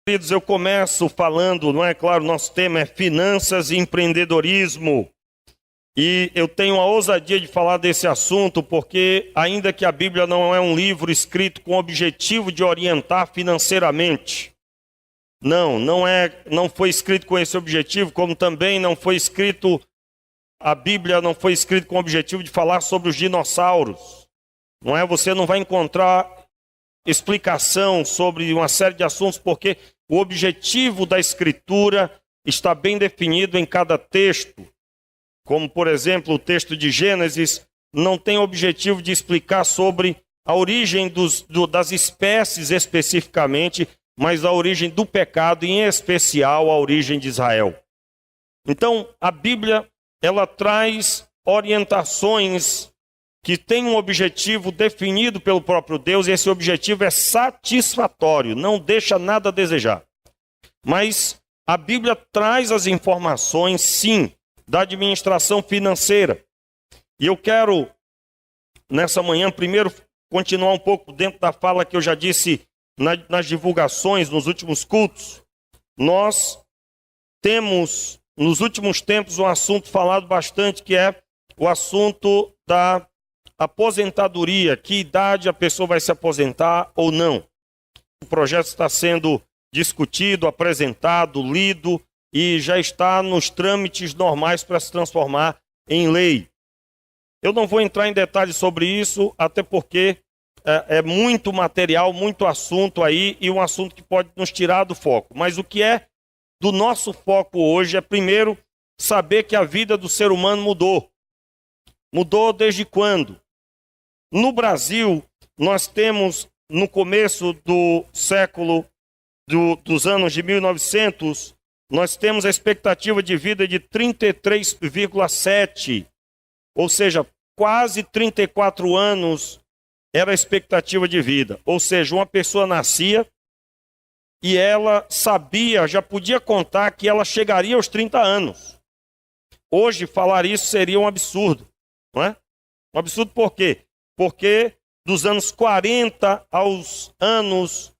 Queridos, eu começo falando, não é claro, nosso tema é finanças e empreendedorismo. E eu tenho a ousadia de falar desse assunto porque, ainda que a Bíblia não é um livro escrito com o objetivo de orientar financeiramente, não foi escrito com esse objetivo, como também não foi escrito, a Bíblia não foi escrita com o objetivo de falar sobre os dinossauros. Não é? Você não vai encontrar explicação sobre uma série de assuntos, porque o objetivo da Escritura está bem definido em cada texto. Como, por exemplo, o texto de Gênesis não tem o objetivo de explicar sobre a origem das espécies especificamente, mas a origem do pecado, em especial a origem de Israel. Então, a Bíblia, ela traz orientações que têm um objetivo definido pelo próprio Deus, e esse objetivo é satisfatório, não deixa nada a desejar. Mas a Bíblia traz as informações, sim, da administração financeira. E eu quero, nessa manhã, primeiro continuar um pouco dentro da fala que eu já disse nas divulgações, nos últimos cultos. Nós temos, nos últimos tempos, um assunto falado bastante, que é o assunto da aposentadoria. Que idade a pessoa vai se aposentar ou não? O projeto está sendo discutido, apresentado, lido, e já está nos trâmites normais para se transformar em lei. Eu não vou entrar em detalhes sobre isso, até porque é muito material, muito assunto aí, e um assunto que pode nos tirar do foco. Mas o que é do nosso foco hoje é, primeiro, saber que a vida do ser humano mudou. Mudou desde quando? No Brasil, nós temos, no começo do século, dos anos de 1900, nós temos a expectativa de vida de 33,7, ou seja, quase 34 anos era a expectativa de vida. Ou seja, uma pessoa nascia e ela sabia, já podia contar que ela chegaria aos 30 anos. Hoje, falar isso seria um absurdo, não é? Um absurdo por quê? Porque dos anos 40 aos anos,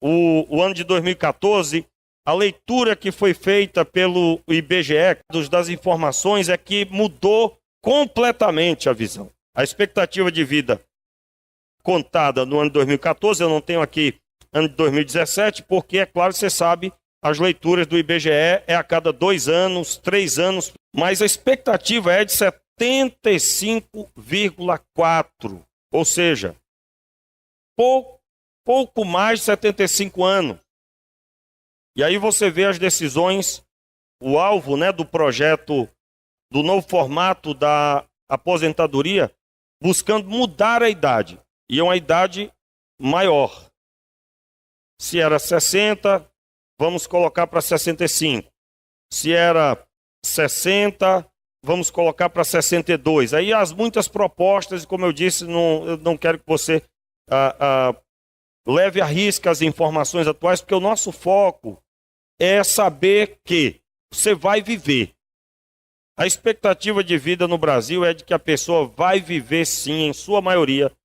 o ano de 2014, a leitura que foi feita pelo IBGE das informações é que mudou completamente a visão. A expectativa de vida contada no ano de 2014, eu não tenho aqui ano de 2017, porque, é claro, você sabe, as leituras do IBGE é a cada 2 anos, 3 anos, mas a expectativa é de 75,4, ou seja, pouco mais de 75 anos. E aí você vê as decisões, o alvo, né, do projeto, do novo formato da aposentadoria, buscando mudar a idade. E é uma idade maior. Se era 60, vamos colocar para 65. Se era 60, vamos colocar para 62. Aí as muitas propostas, e como eu disse, eu não quero que você leve à risca as informações atuais, porque o nosso foco é saber que você vai viver. A expectativa de vida no Brasil é de que a pessoa vai viver, sim, em sua maioria,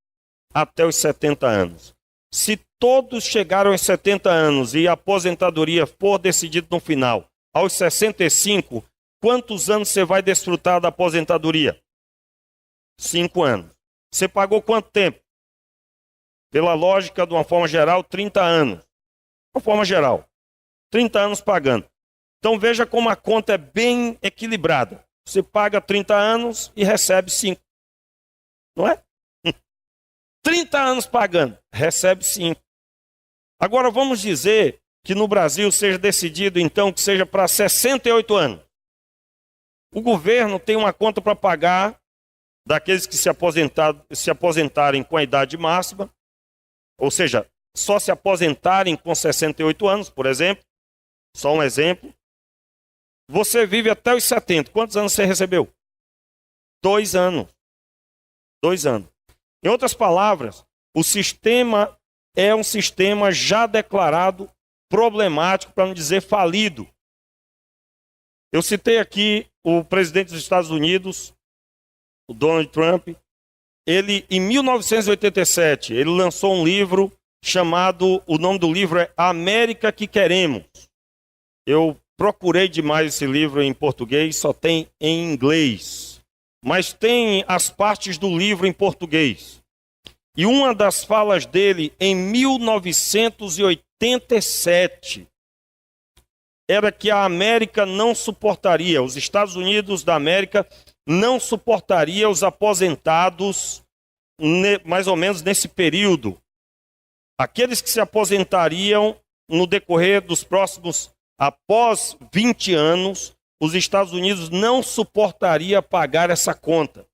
até os 70 anos. Se todos chegaram aos 70 anos e a aposentadoria for decidida no final, aos 65, quantos anos você vai desfrutar da aposentadoria? 5 anos. Você pagou quanto tempo? Pela lógica, de uma forma geral, 30 anos. De uma forma geral. 30 anos pagando. Então veja como a conta é bem equilibrada. Você paga 30 anos e recebe 5. Não é? 30 anos pagando, recebe 5. Agora vamos dizer que no Brasil seja decidido então que seja para 68 anos. O governo tem uma conta para pagar daqueles que se aposentarem com a idade máxima, ou seja, só se aposentarem com 68 anos, por exemplo. Só um exemplo. Você vive até os 70. Quantos anos você recebeu? 2 anos. 2 anos. Em outras palavras, o sistema é um sistema já declarado problemático, para não dizer falido. Eu citei aqui o presidente dos Estados Unidos, o Donald Trump. Ele, em 1987, ele lançou um livro o nome do livro é A América que Queremos. Eu procurei demais esse livro em português, só tem em inglês. Mas tem as partes do livro em português. E uma das falas dele, em 1987, era que a América não suportaria, os Estados Unidos da América não suportaria os aposentados, mais ou menos nesse período. Aqueles que se aposentariam no decorrer dos próximos, após 20 anos, os Estados Unidos não suportaria pagar essa conta.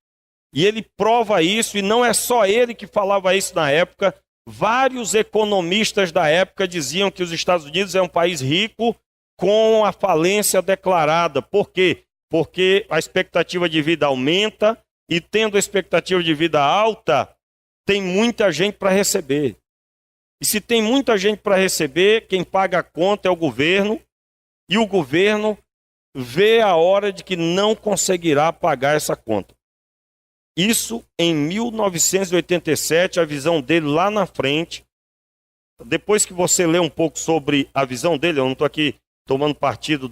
E ele prova isso, e não é só ele que falava isso na época. Vários economistas da época diziam que os Estados Unidos é um país rico com a falência declarada. Por quê? Porque a expectativa de vida aumenta, e tendo a expectativa de vida alta, tem muita gente para receber. E se tem muita gente para receber, quem paga a conta é o governo, e o governo vê a hora de que não conseguirá pagar essa conta. Isso em 1987, a visão dele lá na frente. Depois que você lê um pouco sobre a visão dele, eu não estou aqui tomando partido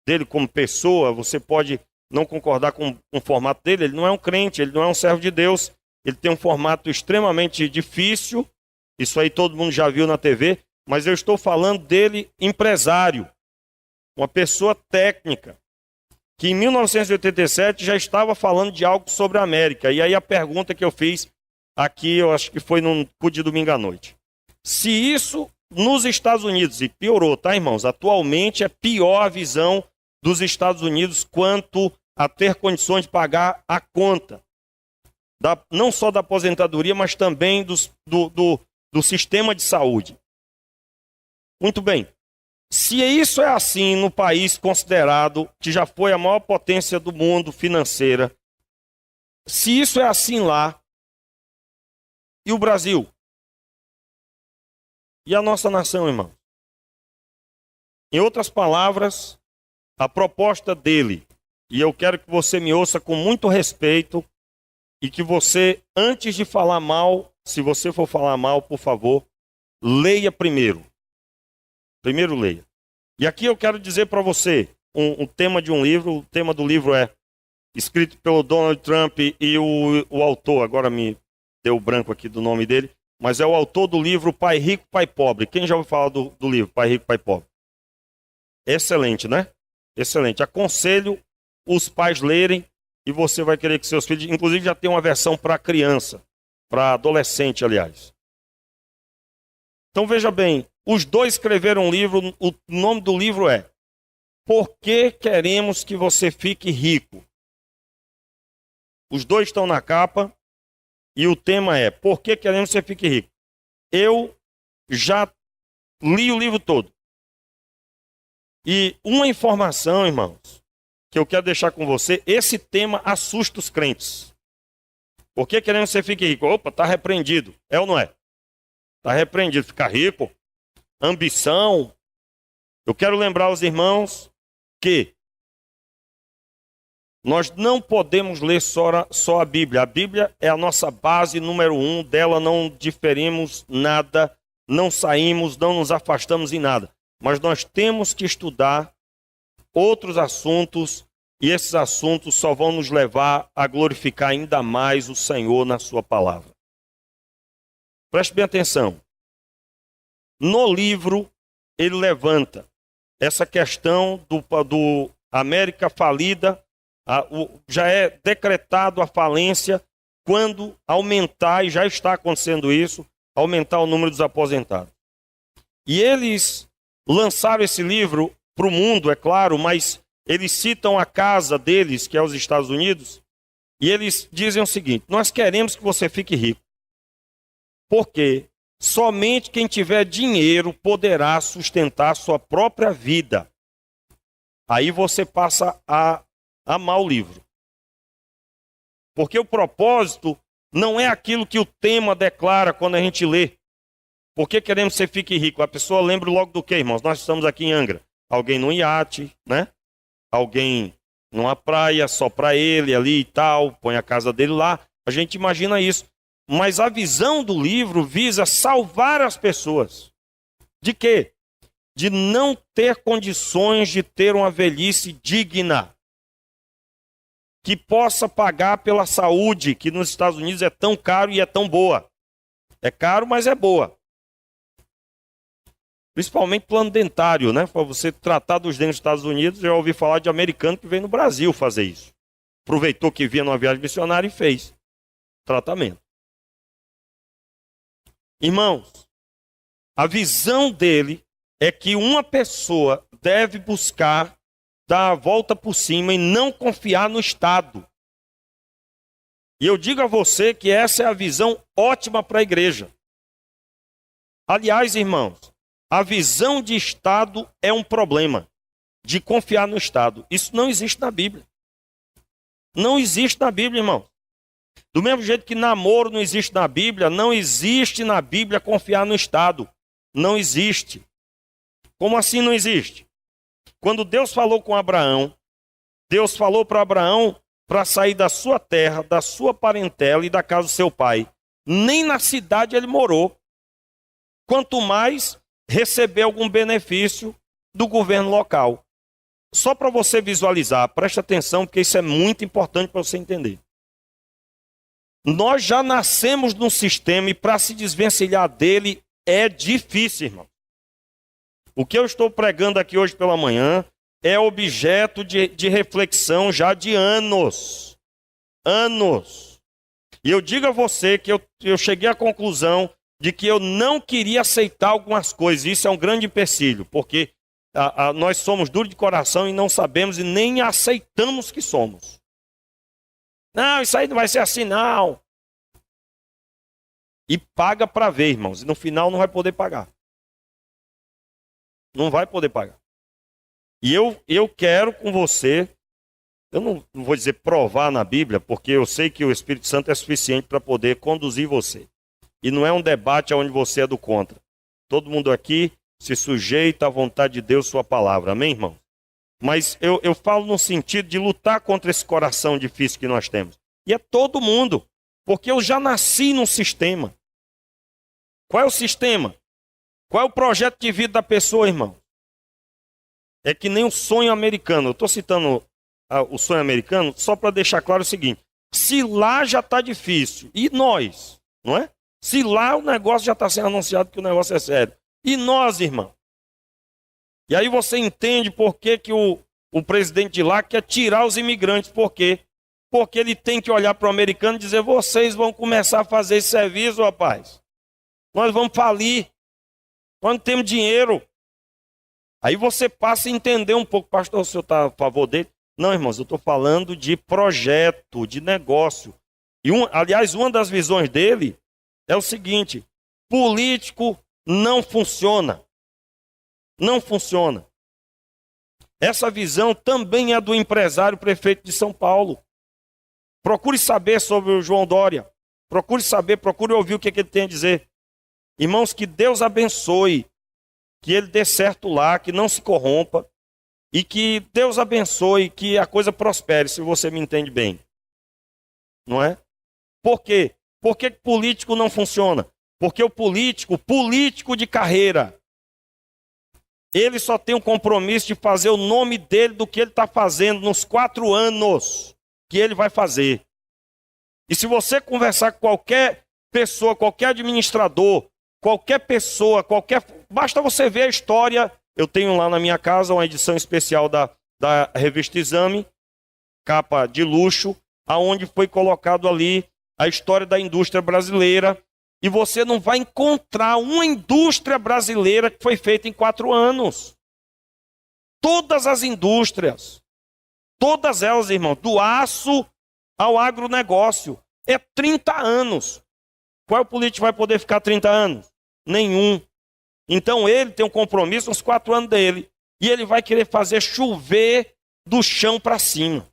dele como pessoa, você pode não concordar com o formato dele, ele não é um crente, ele não é um servo de Deus, ele tem um formato extremamente difícil, isso aí todo mundo já viu na TV, mas eu estou falando dele empresário, uma pessoa técnica, que em 1987 já estava falando de algo sobre a América. E aí a pergunta que eu fiz aqui, eu acho que foi num culto de domingo à noite. Se isso nos Estados Unidos, e piorou, tá, irmãos? Atualmente é pior a visão dos Estados Unidos quanto a ter condições de pagar a conta. Não só da aposentadoria, mas também do sistema de saúde. Muito bem. Se isso é assim no país considerado que já foi a maior potência do mundo financeira, se isso é assim lá, e o Brasil? E a nossa nação, irmão? Em outras palavras, a proposta dele, e eu quero que você me ouça com muito respeito, e que você, antes de falar mal, se você for falar mal, por favor, leia primeiro. Primeiro leia. E aqui eu quero dizer para você um tema de um livro. O tema do livro é escrito pelo Donald Trump e o autor, agora me deu branco aqui do nome dele, mas é o autor do livro Pai Rico, Pai Pobre. Quem já ouviu falar do livro Pai Rico, Pai Pobre? Excelente, né? Excelente. Aconselho os pais lerem, e você vai querer que seus filhos, inclusive já tem uma versão para criança, para adolescente, aliás. Então veja bem, os dois escreveram um livro, o nome do livro é Por que Queremos que Você Fique Rico? Os dois estão na capa e o tema é Por que Queremos que Você Fique Rico? Eu já li o livro todo. E uma informação, irmãos, que eu quero deixar com você, esse tema assusta os crentes. Por que queremos que você fique rico? Opa, está repreendido. É ou não é? Está repreendido. Ficar rico, ambição. Eu quero lembrar aos irmãos que nós não podemos ler só a Bíblia. A Bíblia é a nossa base número 1, dela não diferimos nada, não saímos, não nos afastamos em nada. Mas nós temos que estudar outros assuntos, e esses assuntos só vão nos levar a glorificar ainda mais o Senhor na sua palavra. Preste bem atenção. No livro, ele levanta essa questão do América falida, já é decretado a falência quando aumentar, e já está acontecendo isso, aumentar o número dos aposentados. E eles lançaram esse livro para o mundo, é claro, mas eles citam a casa deles, que é os Estados Unidos, e eles dizem o seguinte: nós queremos que você fique rico, porque somente quem tiver dinheiro poderá sustentar sua própria vida. Aí você passa a amar o livro. Porque o propósito não é aquilo que o tema declara quando a gente lê. Por que queremos que você fique rico? A pessoa lembra logo do quê, irmãos? Nós estamos aqui em Angra. Alguém num iate, né? Alguém numa praia só para ele ali e tal, põe a casa dele lá. A gente imagina isso. Mas a visão do livro visa salvar as pessoas. De quê? De não ter condições de ter uma velhice digna, que possa pagar pela saúde, que nos Estados Unidos é tão caro e é tão boa. É caro, mas é boa. Principalmente plano dentário, né? Para você tratar dos dentes dos Estados Unidos, eu já ouvi falar de americano que vem no Brasil fazer isso. Aproveitou que vinha numa viagem missionária e fez tratamento. Irmãos, a visão dele é que uma pessoa deve buscar dar a volta por cima e não confiar no Estado. E eu digo a você que essa é a visão ótima para a igreja. Aliás, irmãos, a visão de Estado é um problema, de confiar no Estado. Isso não existe na Bíblia. Não existe na Bíblia, irmão. Do mesmo jeito que namoro não existe na Bíblia, não existe na Bíblia confiar no Estado. Não existe. Como assim não existe? Quando Deus falou com Abraão, Deus falou para Abraão para sair da sua terra, da sua parentela e da casa do seu pai. Nem na cidade ele morou. Quanto mais receber algum benefício do governo local. Só para você visualizar, preste atenção, porque isso é muito importante para você entender. Nós já nascemos num sistema e para se desvencilhar dele é difícil, irmão. O que eu estou pregando aqui hoje pela manhã é objeto de reflexão já de anos. Anos. E eu digo a você que eu cheguei à conclusão de que eu não queria aceitar algumas coisas. Isso é um grande empecilho, porque nós somos duros de coração e não sabemos e nem aceitamos que somos. Não, isso aí não vai ser assim, não. E paga para ver, irmãos. E no final não vai poder pagar. Não vai poder pagar. E eu quero com você, eu não vou dizer provar na Bíblia, porque eu sei que o Espírito Santo é suficiente para poder conduzir você. E não é um debate onde você é do contra. Todo mundo aqui se sujeita à vontade de Deus, sua palavra. Amém, irmão? Mas eu falo no sentido de lutar contra esse coração difícil que nós temos. E é todo mundo. Porque eu já nasci num sistema. Qual é o sistema? Qual é o projeto de vida da pessoa, irmão? É que nem o sonho americano. Eu estou citando o sonho americano só para deixar claro o seguinte. Se lá já está difícil, e nós, não é? Se lá o negócio já está sendo anunciado que o negócio é sério. E nós, irmão? E aí você entende por que o presidente de lá quer tirar os imigrantes. Por quê? Porque ele tem que olhar para o americano e dizer, vocês vão começar a fazer esse serviço, rapaz. Nós vamos falir. Nós não temos dinheiro. Aí você passa a entender um pouco. Pastor, o senhor está a favor dele? Não, irmãos, eu estou falando de projeto, de negócio. E aliás, uma das visões dele é o seguinte: político não funciona. Não funciona. Essa visão também é do empresário prefeito de São Paulo. Procure saber sobre o João Dória. Procure saber, procure ouvir o que ele tem a dizer. Irmãos, que Deus abençoe, que ele dê certo lá, que não se corrompa, e que Deus abençoe, que a coisa prospere, se você me entende bem. Não é? Por quê? Por que político não funciona? Porque o político de carreira, ele só tem um compromisso de fazer o nome dele do que ele está fazendo nos 4 anos que ele vai fazer. E se você conversar com qualquer pessoa, qualquer administrador, qualquer pessoa, basta você ver a história. Eu tenho lá na minha casa uma edição especial da revista Exame, capa de luxo, aonde foi colocado ali a história da indústria brasileira. E você não vai encontrar uma indústria brasileira que foi feita em 4 anos. Todas as indústrias, todas elas, irmão, do aço ao agronegócio, é 30 anos. Qual político vai poder ficar 30 anos? Nenhum. Então ele tem um compromisso nos 4 anos dele. E ele vai querer fazer chover do chão para cima.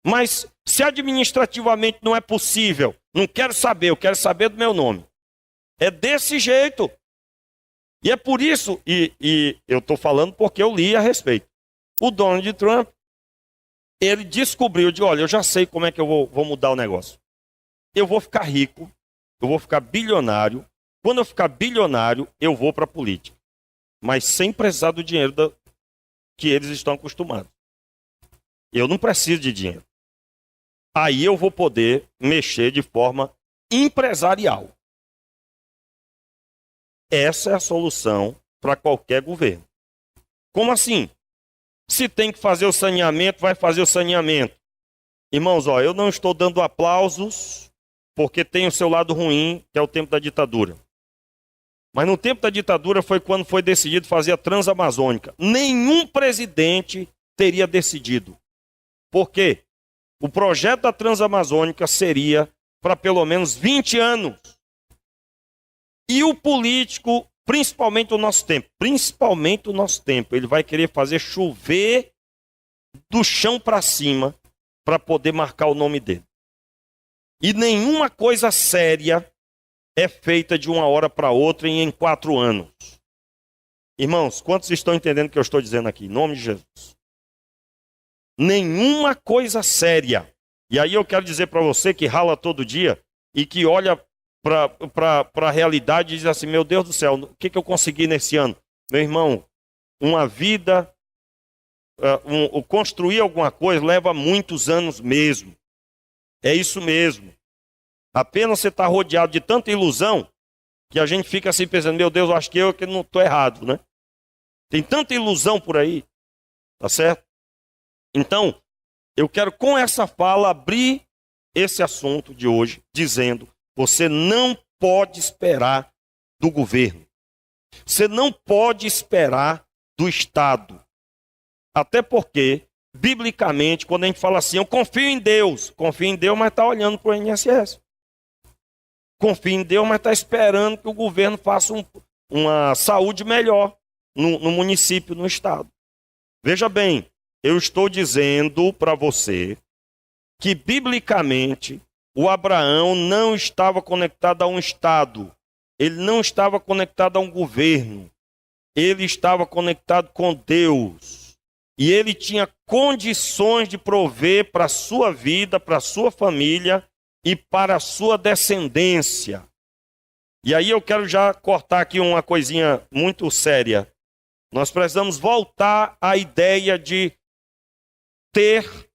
Mas se administrativamente não é possível, não quero saber, eu quero saber do meu nome. É desse jeito. E é por isso, e eu estou falando porque eu li a respeito. O Donald Trump, ele descobriu, olha, eu já sei como é que eu vou mudar o negócio. eu vou ficar rico, eu vou ficar bilionário. Quando eu ficar bilionário, eu vou para a política. Mas sem precisar do dinheiro que eles estão acostumados. Eu não preciso de dinheiro. Aí eu vou poder mexer de forma empresarial. Essa é a solução para qualquer governo. Como assim? Se tem que fazer o saneamento, vai fazer o saneamento. Irmãos, eu não estou dando aplausos porque tem o seu lado ruim, que é o tempo da ditadura. Mas no tempo da ditadura foi quando foi decidido fazer a Transamazônica. Nenhum presidente teria decidido. Por quê? O projeto da Transamazônica seria para pelo menos 20 anos. E o político, principalmente o nosso tempo, ele vai querer fazer chover do chão para cima para poder marcar o nome dele. E nenhuma coisa séria é feita de uma hora para outra e em 4 anos. Irmãos, quantos estão entendendo o que eu estou dizendo aqui? Em nome de Jesus. Nenhuma coisa séria. E aí eu quero dizer para você que rala todo dia e que olha para a realidade e diz assim, meu Deus do céu, o que eu consegui nesse ano? Meu irmão, uma vida, construir alguma coisa leva muitos anos mesmo. É isso mesmo. Apenas você está rodeado de tanta ilusão que a gente fica assim pensando, meu Deus, eu acho que eu não estou errado, né? Tem tanta ilusão por aí, tá certo? Então, eu quero com essa fala abrir esse assunto de hoje, dizendo, você não pode esperar do governo. Você não pode esperar do Estado. Até porque, biblicamente, quando a gente fala assim, eu confio em Deus, mas está olhando para o INSS. Confia em Deus, mas está esperando que o governo faça uma saúde melhor no município, no estado. Veja bem, eu estou dizendo para você que, biblicamente, o Abraão não estava conectado a um estado. Ele não estava conectado a um governo. Ele estava conectado com Deus. E ele tinha condições de prover para a sua vida, para a sua família e para a sua descendência. E aí eu quero já cortar aqui uma coisinha muito séria. Nós precisamos voltar à ideia de ter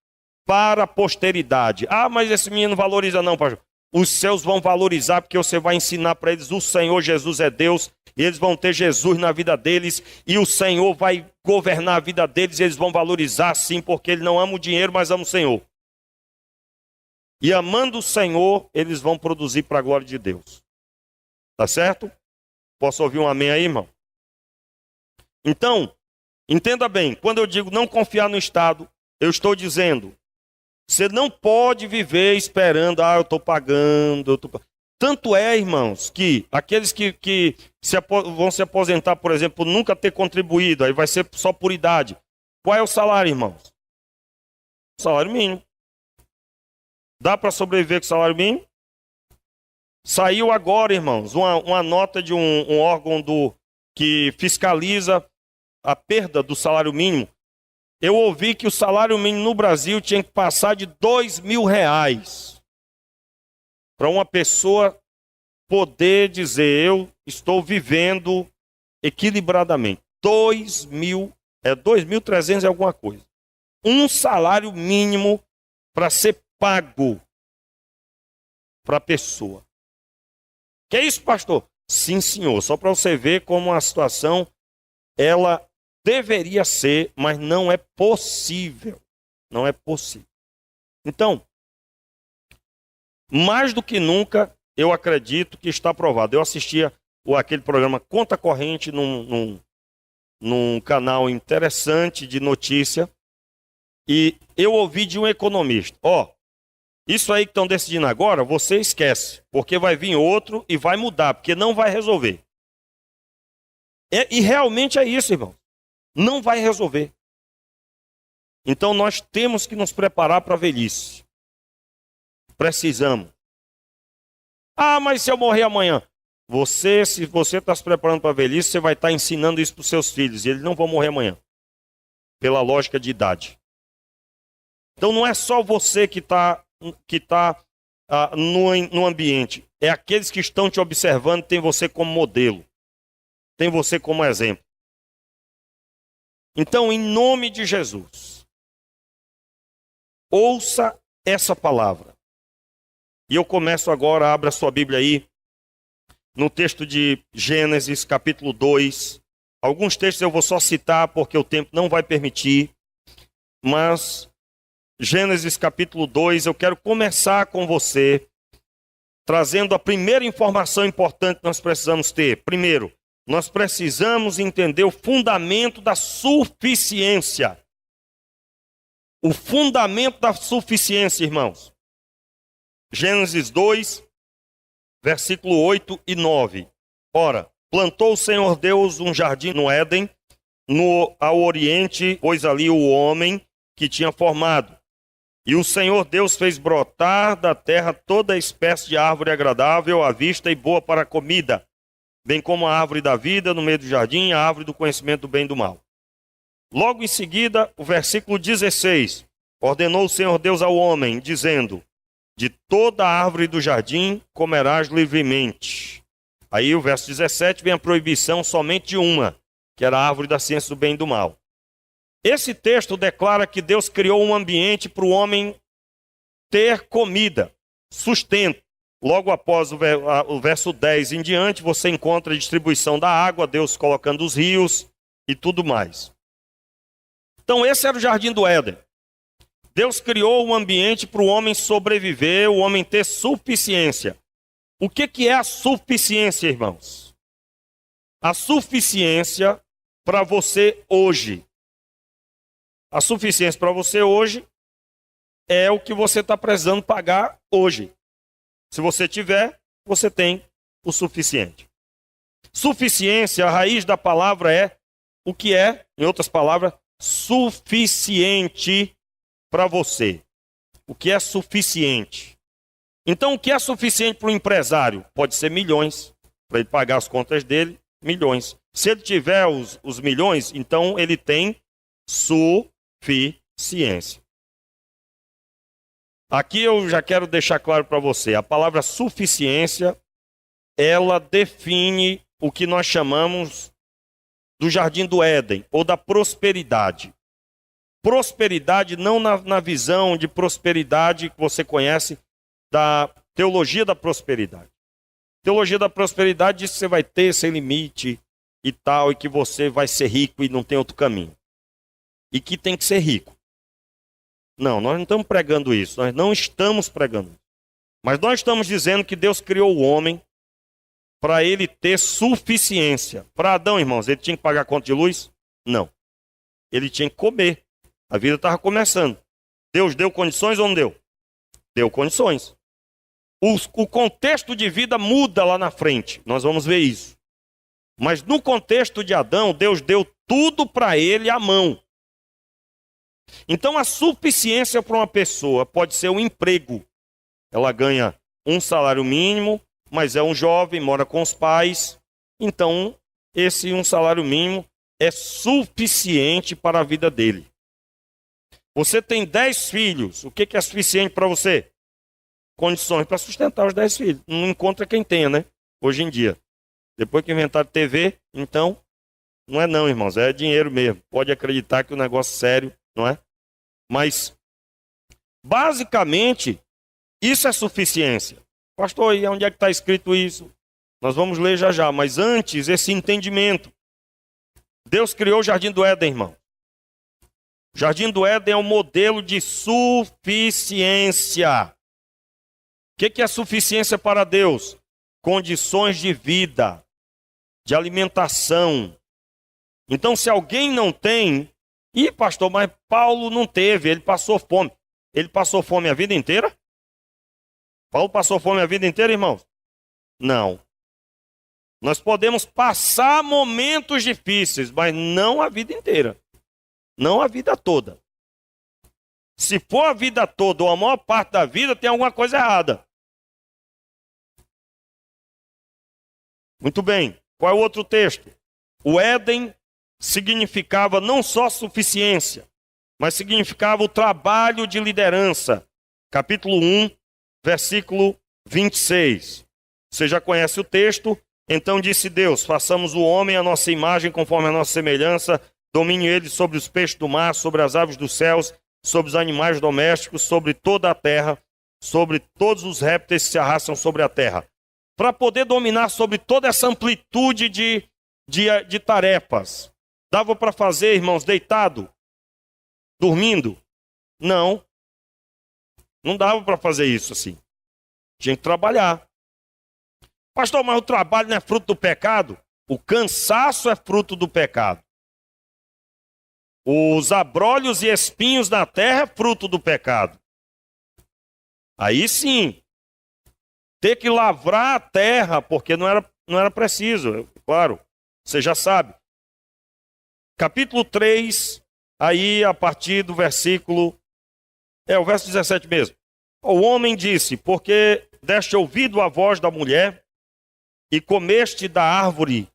para a posteridade. Ah, mas esse menino valoriza não, pastor. Os seus vão valorizar porque você vai ensinar para eles o Senhor Jesus é Deus. E eles vão ter Jesus na vida deles e o Senhor vai governar a vida deles e eles vão valorizar sim, porque ele não ama o dinheiro, mas ama o Senhor. E amando o Senhor, eles vão produzir para a glória de Deus. Tá certo? Posso ouvir um amém aí, irmão? Então, entenda bem, quando eu digo não confiar no Estado, eu estou dizendo, você não pode viver esperando, eu estou pagando, Tanto é, irmãos, que aqueles que vão se aposentar, por exemplo, por nunca ter contribuído, aí vai ser só por idade. Qual é o salário, irmãos? Salário mínimo. Dá para sobreviver com salário mínimo? Saiu agora, irmãos, uma nota de um órgão que fiscaliza a perda do salário mínimo. Eu ouvi que o salário mínimo no Brasil tinha que passar de R$2.000 para uma pessoa poder dizer, eu estou vivendo equilibradamente. 2.000, 2.300 e alguma coisa. Um salário mínimo para ser pago para a pessoa. Que é isso, pastor? Sim, senhor. Só para você ver como a situação, ela deveria ser, mas não é possível. Não é possível. Então, mais do que nunca, eu acredito que está aprovado. Eu assistia aquele programa Conta Corrente num canal interessante de notícia e eu ouvi de um economista. Isso aí que estão decidindo agora, você esquece, porque vai vir outro e vai mudar, porque não vai resolver. E realmente é isso, irmão. Não vai resolver. Então nós temos que nos preparar para a velhice. Precisamos. Ah, mas se eu morrer amanhã? Se você está se preparando para a velhice, você vai estar ensinando isso para os seus filhos. E eles não vão morrer amanhã. Pela lógica de idade. Então não é só você que está no ambiente? É aqueles que estão te observando, tem você como modelo, tem você como exemplo. Então, em nome de Jesus, ouça essa palavra. E eu começo agora, abra sua Bíblia aí, no texto de Gênesis, capítulo 2. Alguns textos eu vou só citar porque o tempo não vai permitir, mas Gênesis capítulo 2, eu quero começar com você, trazendo a primeira informação importante que nós precisamos ter. Primeiro, nós precisamos entender o fundamento da suficiência. O fundamento da suficiência, irmãos. Gênesis 2, versículo 8 e 9. Ora, plantou o Senhor Deus um jardim no Éden, ao oriente, pôs ali o homem que tinha formado. E o Senhor Deus fez brotar da terra toda espécie de árvore agradável à vista e boa para a comida, bem como a árvore da vida no meio do jardim, a árvore do conhecimento do bem e do mal. Logo em seguida, o versículo 16, ordenou o Senhor Deus ao homem, dizendo, de toda a árvore do jardim comerás livremente. Aí o verso 17 vem a proibição somente de uma, que era a árvore da ciência do bem e do mal. Esse texto declara que Deus criou um ambiente para o homem ter comida, sustento. Logo após o verso 10 em diante, você encontra a distribuição da água, Deus colocando os rios e tudo mais. Então esse era o jardim do Éden. Deus criou um ambiente para o homem sobreviver, o homem ter suficiência. O que é a suficiência, irmãos? A suficiência para você hoje. A suficiência para você hoje é o que você está precisando pagar hoje. Se você tiver, você tem o suficiente. Suficiência, a raiz da palavra é o que é, em outras palavras, suficiente para você. O que é suficiente? Então, o que é suficiente para o empresário? Pode ser milhões, para ele pagar as contas dele, milhões. Se ele tiver os milhões, então ele tem suficiência. Aqui eu já quero deixar claro para você, a palavra suficiência, ela define o que nós chamamos do jardim do Éden, ou da prosperidade. Prosperidade não na visão de prosperidade que você conhece da teologia da prosperidade. Teologia da prosperidade diz que você vai ter sem limite e tal, e que você vai ser rico e não tem outro caminho. E que tem que ser rico. Não, nós não estamos pregando isso, nós não estamos pregando isso. Mas nós estamos dizendo que Deus criou o homem para ele ter suficiência. Para Adão, irmãos, ele tinha que pagar a conta de luz? Não. Ele tinha que comer. A vida estava começando. Deus deu condições ou não deu? Deu condições. O contexto de vida muda lá na frente. Nós vamos ver isso. Mas no contexto de Adão, Deus deu tudo para ele à mão. Então a suficiência para uma pessoa pode ser um emprego. Ela ganha um salário mínimo, mas é um jovem, mora com os pais. Então esse um salário mínimo é suficiente para a vida dele. Você tem 10 filhos, o que é suficiente para você? Condições para sustentar os 10 filhos. Não encontra quem tenha, né? Hoje em dia. Depois que inventaram TV, então, não é não, irmãos, é dinheiro mesmo. Pode acreditar que o negócio é sério, não é? Mas, basicamente, isso é suficiência. Pastor, e onde é que está escrito isso? Nós vamos ler já já, mas antes, esse entendimento. Deus criou o Jardim do Éden, irmão. O Jardim do Éden é um modelo de suficiência. O que é suficiência para Deus? Condições de vida, de alimentação. Então, se alguém não tem... Ih, pastor, mas Paulo não teve, ele passou fome. Ele passou fome a vida inteira? Paulo passou fome a vida inteira, irmãos? Não. Nós podemos passar momentos difíceis, mas não a vida inteira. Não a vida toda. Se for a vida toda ou a maior parte da vida, tem alguma coisa errada. Muito bem. Qual é o outro texto? O Éden significava não só suficiência, mas significava o trabalho de liderança. Capítulo 1, versículo 26. Você já conhece o texto? Então disse Deus: façamos o homem à nossa imagem, conforme a nossa semelhança, domine ele sobre os peixes do mar, sobre as aves dos céus, sobre os animais domésticos, sobre toda a terra, sobre todos os répteis que se arrastam sobre a terra. Para poder dominar sobre toda essa amplitude de tarefas, dava para fazer, irmãos, deitado, dormindo? Não. Não dava para fazer isso assim. Tinha que trabalhar. Pastor, mas o trabalho não é fruto do pecado? O cansaço é fruto do pecado. Os abrolhos e espinhos na terra é fruto do pecado. Aí sim, ter que lavrar a terra, porque não era preciso, claro, você já sabe. Capítulo 3, aí a partir do versículo, o verso 17 mesmo. O homem disse: porque deste ouvido à voz da mulher, e comeste da árvore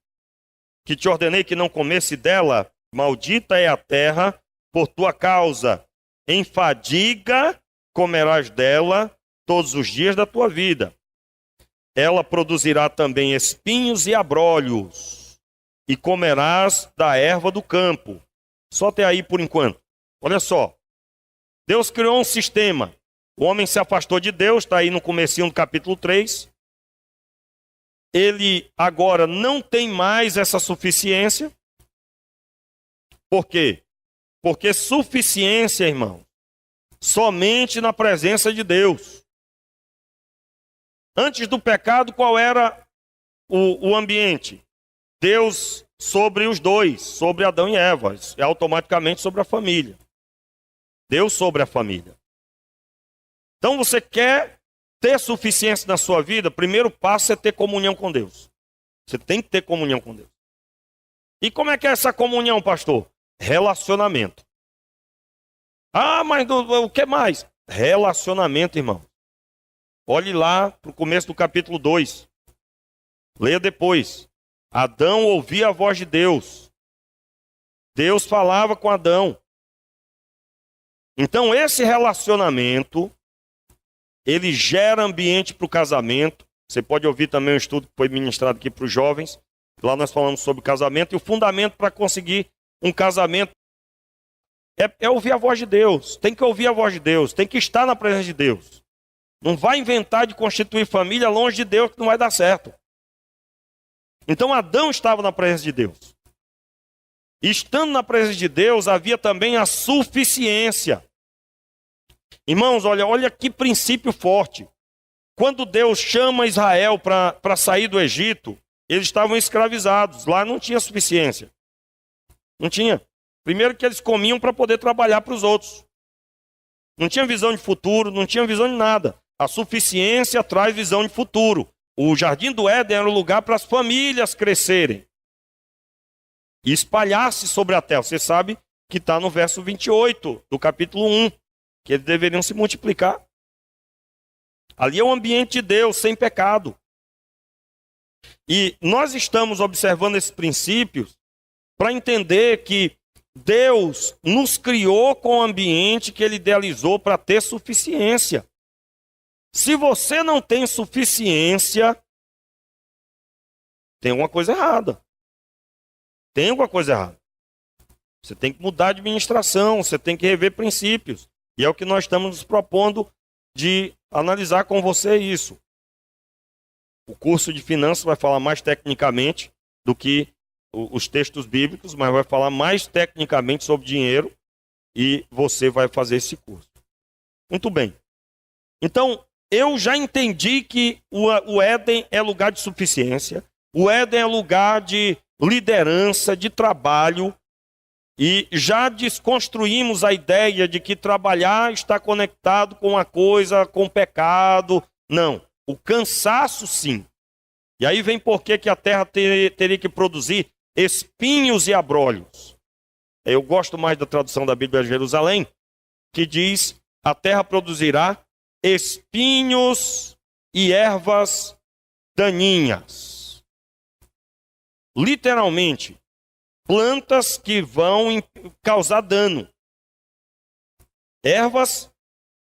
que te ordenei que não comesse dela, maldita é a terra por tua causa. Em fadiga comerás dela todos os dias da tua vida. Ela produzirá também espinhos e abrolhos, e comerás da erva do campo. Só até aí por enquanto. Olha só. Deus criou um sistema. O homem se afastou de Deus, está aí no comecinho do capítulo 3. Ele agora não tem mais essa suficiência. Por quê? Porque suficiência, irmão, somente na presença de Deus. Antes do pecado, qual era o ambiente? Deus sobre os dois, sobre Adão e Eva, e automaticamente sobre a família. Deus sobre a família. Então você quer ter suficiência na sua vida, o primeiro passo é ter comunhão com Deus. Você tem que ter comunhão com Deus. E como é que é essa comunhão, pastor? Relacionamento. Ah, mas o que mais? Relacionamento, irmão. Olhe lá para o começo do capítulo 2. Leia depois. Adão ouvia a voz de Deus. Deus falava com Adão. Então esse relacionamento, ele gera ambiente para o casamento. Você pode ouvir também um estudo que foi ministrado aqui para os jovens. Lá nós falamos sobre casamento. E o fundamento para conseguir um casamento é ouvir a voz de Deus. Tem que ouvir a voz de Deus. Tem que estar na presença de Deus. Não vai inventar de constituir família longe de Deus, que não vai dar certo. Então Adão estava na presença de Deus. E estando na presença de Deus, havia também a suficiência. Irmãos, olha que princípio forte. Quando Deus chama Israel para sair do Egito, eles estavam escravizados. Lá não tinha suficiência. Não tinha. Primeiro que eles comiam para poder trabalhar para os outros. Não tinha visão de futuro, não tinha visão de nada. A suficiência traz visão de futuro. O Jardim do Éden era o lugar para as famílias crescerem e espalhar-se sobre a terra. Você sabe que está no verso 28 do capítulo 1, que eles deveriam se multiplicar. Ali é o ambiente de Deus, sem pecado. E nós estamos observando esses princípios para entender que Deus nos criou com o ambiente que Ele idealizou para ter suficiência. Se você não tem suficiência, tem alguma coisa errada. Tem alguma coisa errada. Você tem que mudar de administração, você tem que rever princípios. E é o que nós estamos nos propondo de analisar com você isso. O curso de finanças vai falar mais tecnicamente do que os textos bíblicos, mas vai falar mais tecnicamente sobre dinheiro e você vai fazer esse curso. Muito bem. Então, eu já entendi que o Éden é lugar de suficiência, o Éden é lugar de liderança, de trabalho, e já desconstruímos a ideia de que trabalhar está conectado com a coisa, com o pecado. Não, o cansaço sim. E aí vem por que a terra teria que produzir espinhos e abrolhos. Eu gosto mais da tradução da Bíblia de Jerusalém, que diz: a terra produzirá espinhos e ervas daninhas. Literalmente, plantas que vão causar dano. Ervas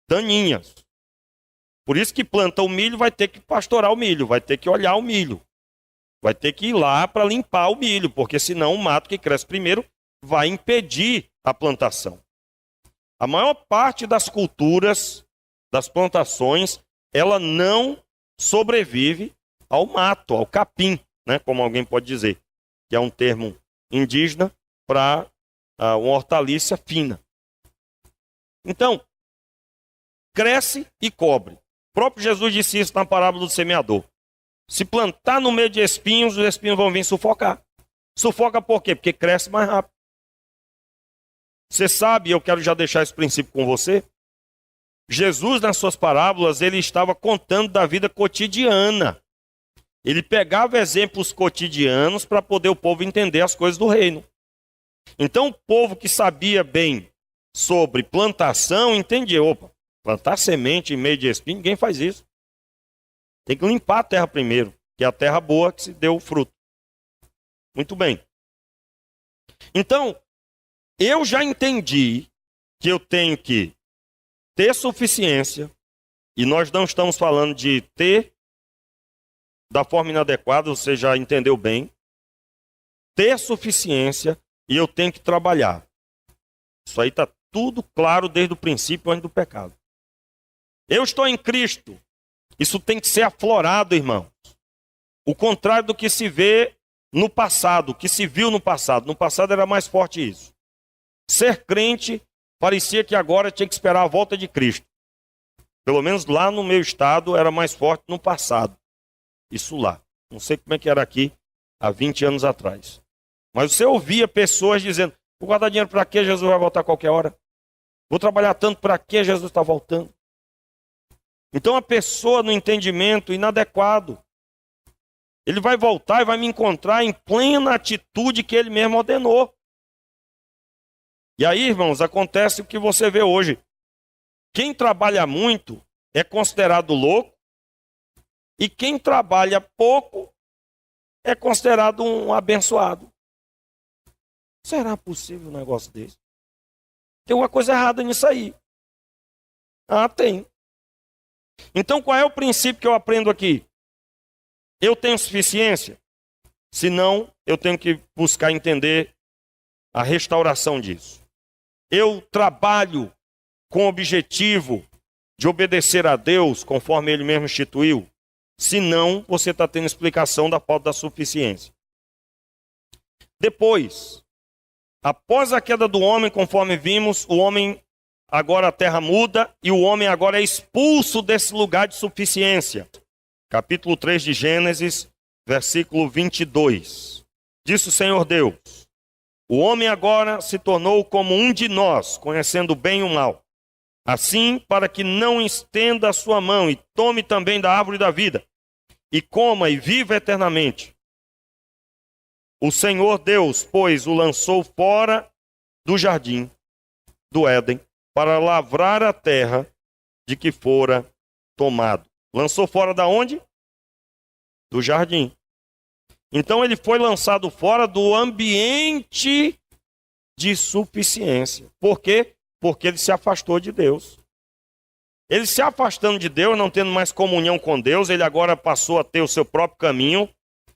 daninhas. Por isso que planta o milho, vai ter que pastorar o milho, vai ter que olhar o milho. Vai ter que ir lá para limpar o milho, porque senão o mato que cresce primeiro vai impedir a plantação. A maior parte das culturas, das plantações, ela não sobrevive ao mato, ao capim, né, como alguém pode dizer, que é um termo indígena para uma hortaliça fina. Então, cresce e cobre. O próprio Jesus disse isso na parábola do semeador. Se plantar no meio de espinhos, os espinhos vão vir sufocar. Sufoca por quê? Porque cresce mais rápido. Você sabe, eu quero já deixar esse princípio com você. Jesus, nas suas parábolas, ele estava contando da vida cotidiana. Ele pegava exemplos cotidianos para poder o povo entender as coisas do reino. Então, o povo que sabia bem sobre plantação, entendia, opa, plantar semente em meio de espinho, ninguém faz isso. Tem que limpar a terra primeiro, que é a terra boa que se deu o fruto. Muito bem. Então, eu já entendi que eu tenho que ter suficiência, e nós não estamos falando de ter da forma inadequada, você já entendeu bem. Ter suficiência e eu tenho que trabalhar. Isso aí está tudo claro desde o princípio antes do pecado. Eu estou em Cristo. Isso tem que ser aflorado, irmãos. O contrário do que se vê no passado, o que se viu no passado. No passado era mais forte isso. Ser crente parecia que agora tinha que esperar a volta de Cristo. Pelo menos lá no meu estado era mais forte no passado. Isso lá. Não sei como é que era aqui há 20 anos atrás. Mas você ouvia pessoas dizendo, vou guardar dinheiro para quê? Jesus vai voltar a qualquer hora. Vou trabalhar tanto para quê? Jesus está voltando. Então a pessoa no entendimento inadequado, ele vai voltar e vai me encontrar em plena atitude que ele mesmo ordenou. E aí, irmãos, acontece o que você vê hoje. Quem trabalha muito é considerado louco, e quem trabalha pouco é considerado um abençoado. Será possível um negócio desse? Tem uma coisa errada nisso aí. Ah, tem. Então, qual é o princípio que eu aprendo aqui? Eu tenho suficiência? Se não, eu tenho que buscar entender a restauração disso. Eu trabalho com o objetivo de obedecer a Deus, conforme Ele mesmo instituiu? Se não, você está tendo explicação da falta da suficiência. Depois, após a queda do homem, conforme vimos, o homem, agora a terra muda, e o homem agora é expulso desse lugar de suficiência. Capítulo 3 de Gênesis, versículo 22. Disse o Senhor Deus, o homem agora se tornou como um de nós, conhecendo o bem e o mal. Assim, para que não estenda a sua mão e tome também da árvore da vida, e coma e viva eternamente. O Senhor Deus, pois, o lançou fora do jardim do Éden, para lavrar a terra de que fora tomado. Lançou fora da onde? Do jardim. Então ele foi lançado fora do ambiente de suficiência. Por quê? Porque ele se afastou de Deus. Ele se afastando de Deus, não tendo mais comunhão com Deus, ele agora passou a ter o seu próprio caminho,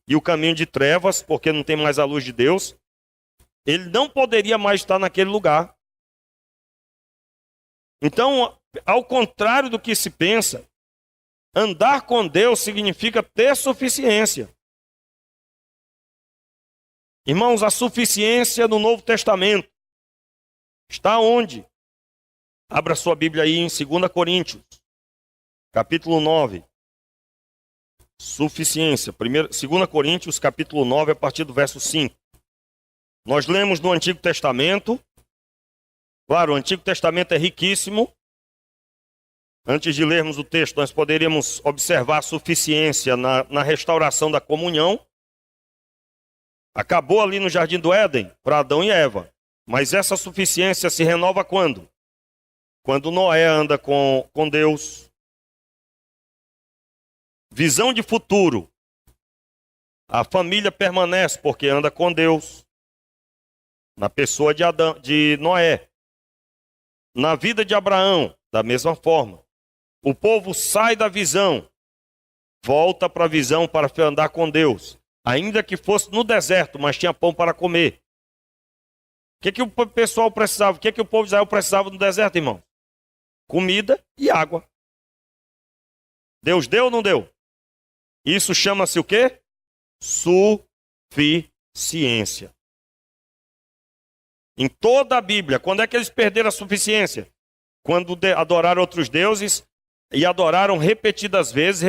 e o caminho de trevas, porque não tem mais a luz de Deus. Ele não poderia mais estar naquele lugar. Então, ao contrário do que se pensa, andar com Deus significa ter suficiência. Irmãos, a suficiência no Novo Testamento está onde? Abra sua Bíblia aí em 2 Coríntios, capítulo 9. Suficiência. 2 Coríntios, capítulo 9, a partir do verso 5. Nós lemos no Antigo Testamento. Claro, o Antigo Testamento é riquíssimo. Antes de lermos o texto, nós poderíamos observar a suficiência na restauração da comunhão. Acabou ali no Jardim do Éden, para Adão e Eva. Mas essa suficiência se renova quando? Quando Noé anda com Deus. Visão de futuro. A família permanece porque anda com Deus. Na pessoa de Noé. Na vida de Abraão, da mesma forma. O povo sai da visão, volta para a visão para andar com Deus. Ainda que fosse no deserto, mas tinha pão para comer. O que o pessoal precisava? O que o povo de Israel precisava no deserto, irmão? Comida e água. Deus deu ou não deu? Isso chama-se o quê? Suficiência. Em toda a Bíblia, quando é que eles perderam a suficiência? Quando adoraram outros deuses e adoraram repetidas vezes,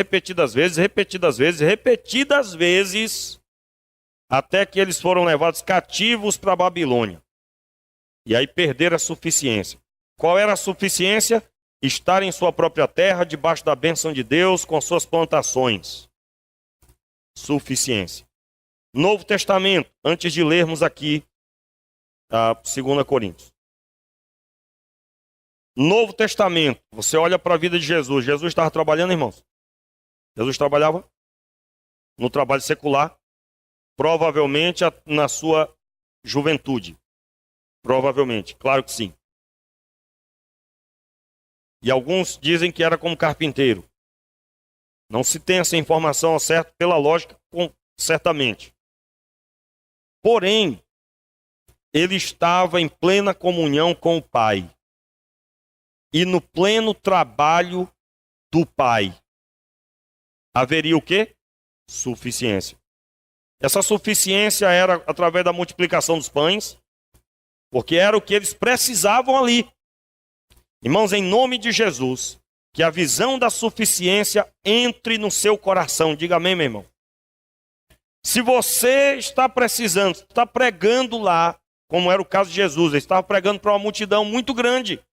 até que eles foram levados cativos para a Babilônia. E aí perderam a suficiência. Qual era a suficiência? Estar em sua própria terra, debaixo da bênção de Deus, com suas plantações. Suficiência. Novo Testamento, antes de lermos aqui a 2 Coríntios. Novo Testamento, você olha para a vida de Jesus. Jesus estava trabalhando, irmãos? Jesus trabalhava no trabalho secular, provavelmente na sua juventude. Provavelmente, claro que sim. E alguns dizem que era como carpinteiro. Não se tem essa informação ao certo, pela lógica, certamente. Porém, ele estava em plena comunhão com o Pai. E no pleno trabalho do Pai. Haveria o quê? Suficiência. Essa suficiência era através da multiplicação dos pães, porque era o que eles precisavam ali. Irmãos, em nome de Jesus, que a visão da suficiência entre no seu coração. Diga amém, meu irmão. Se você está precisando, está pregando lá, como era o caso de Jesus, ele estava pregando para uma multidão muito grande.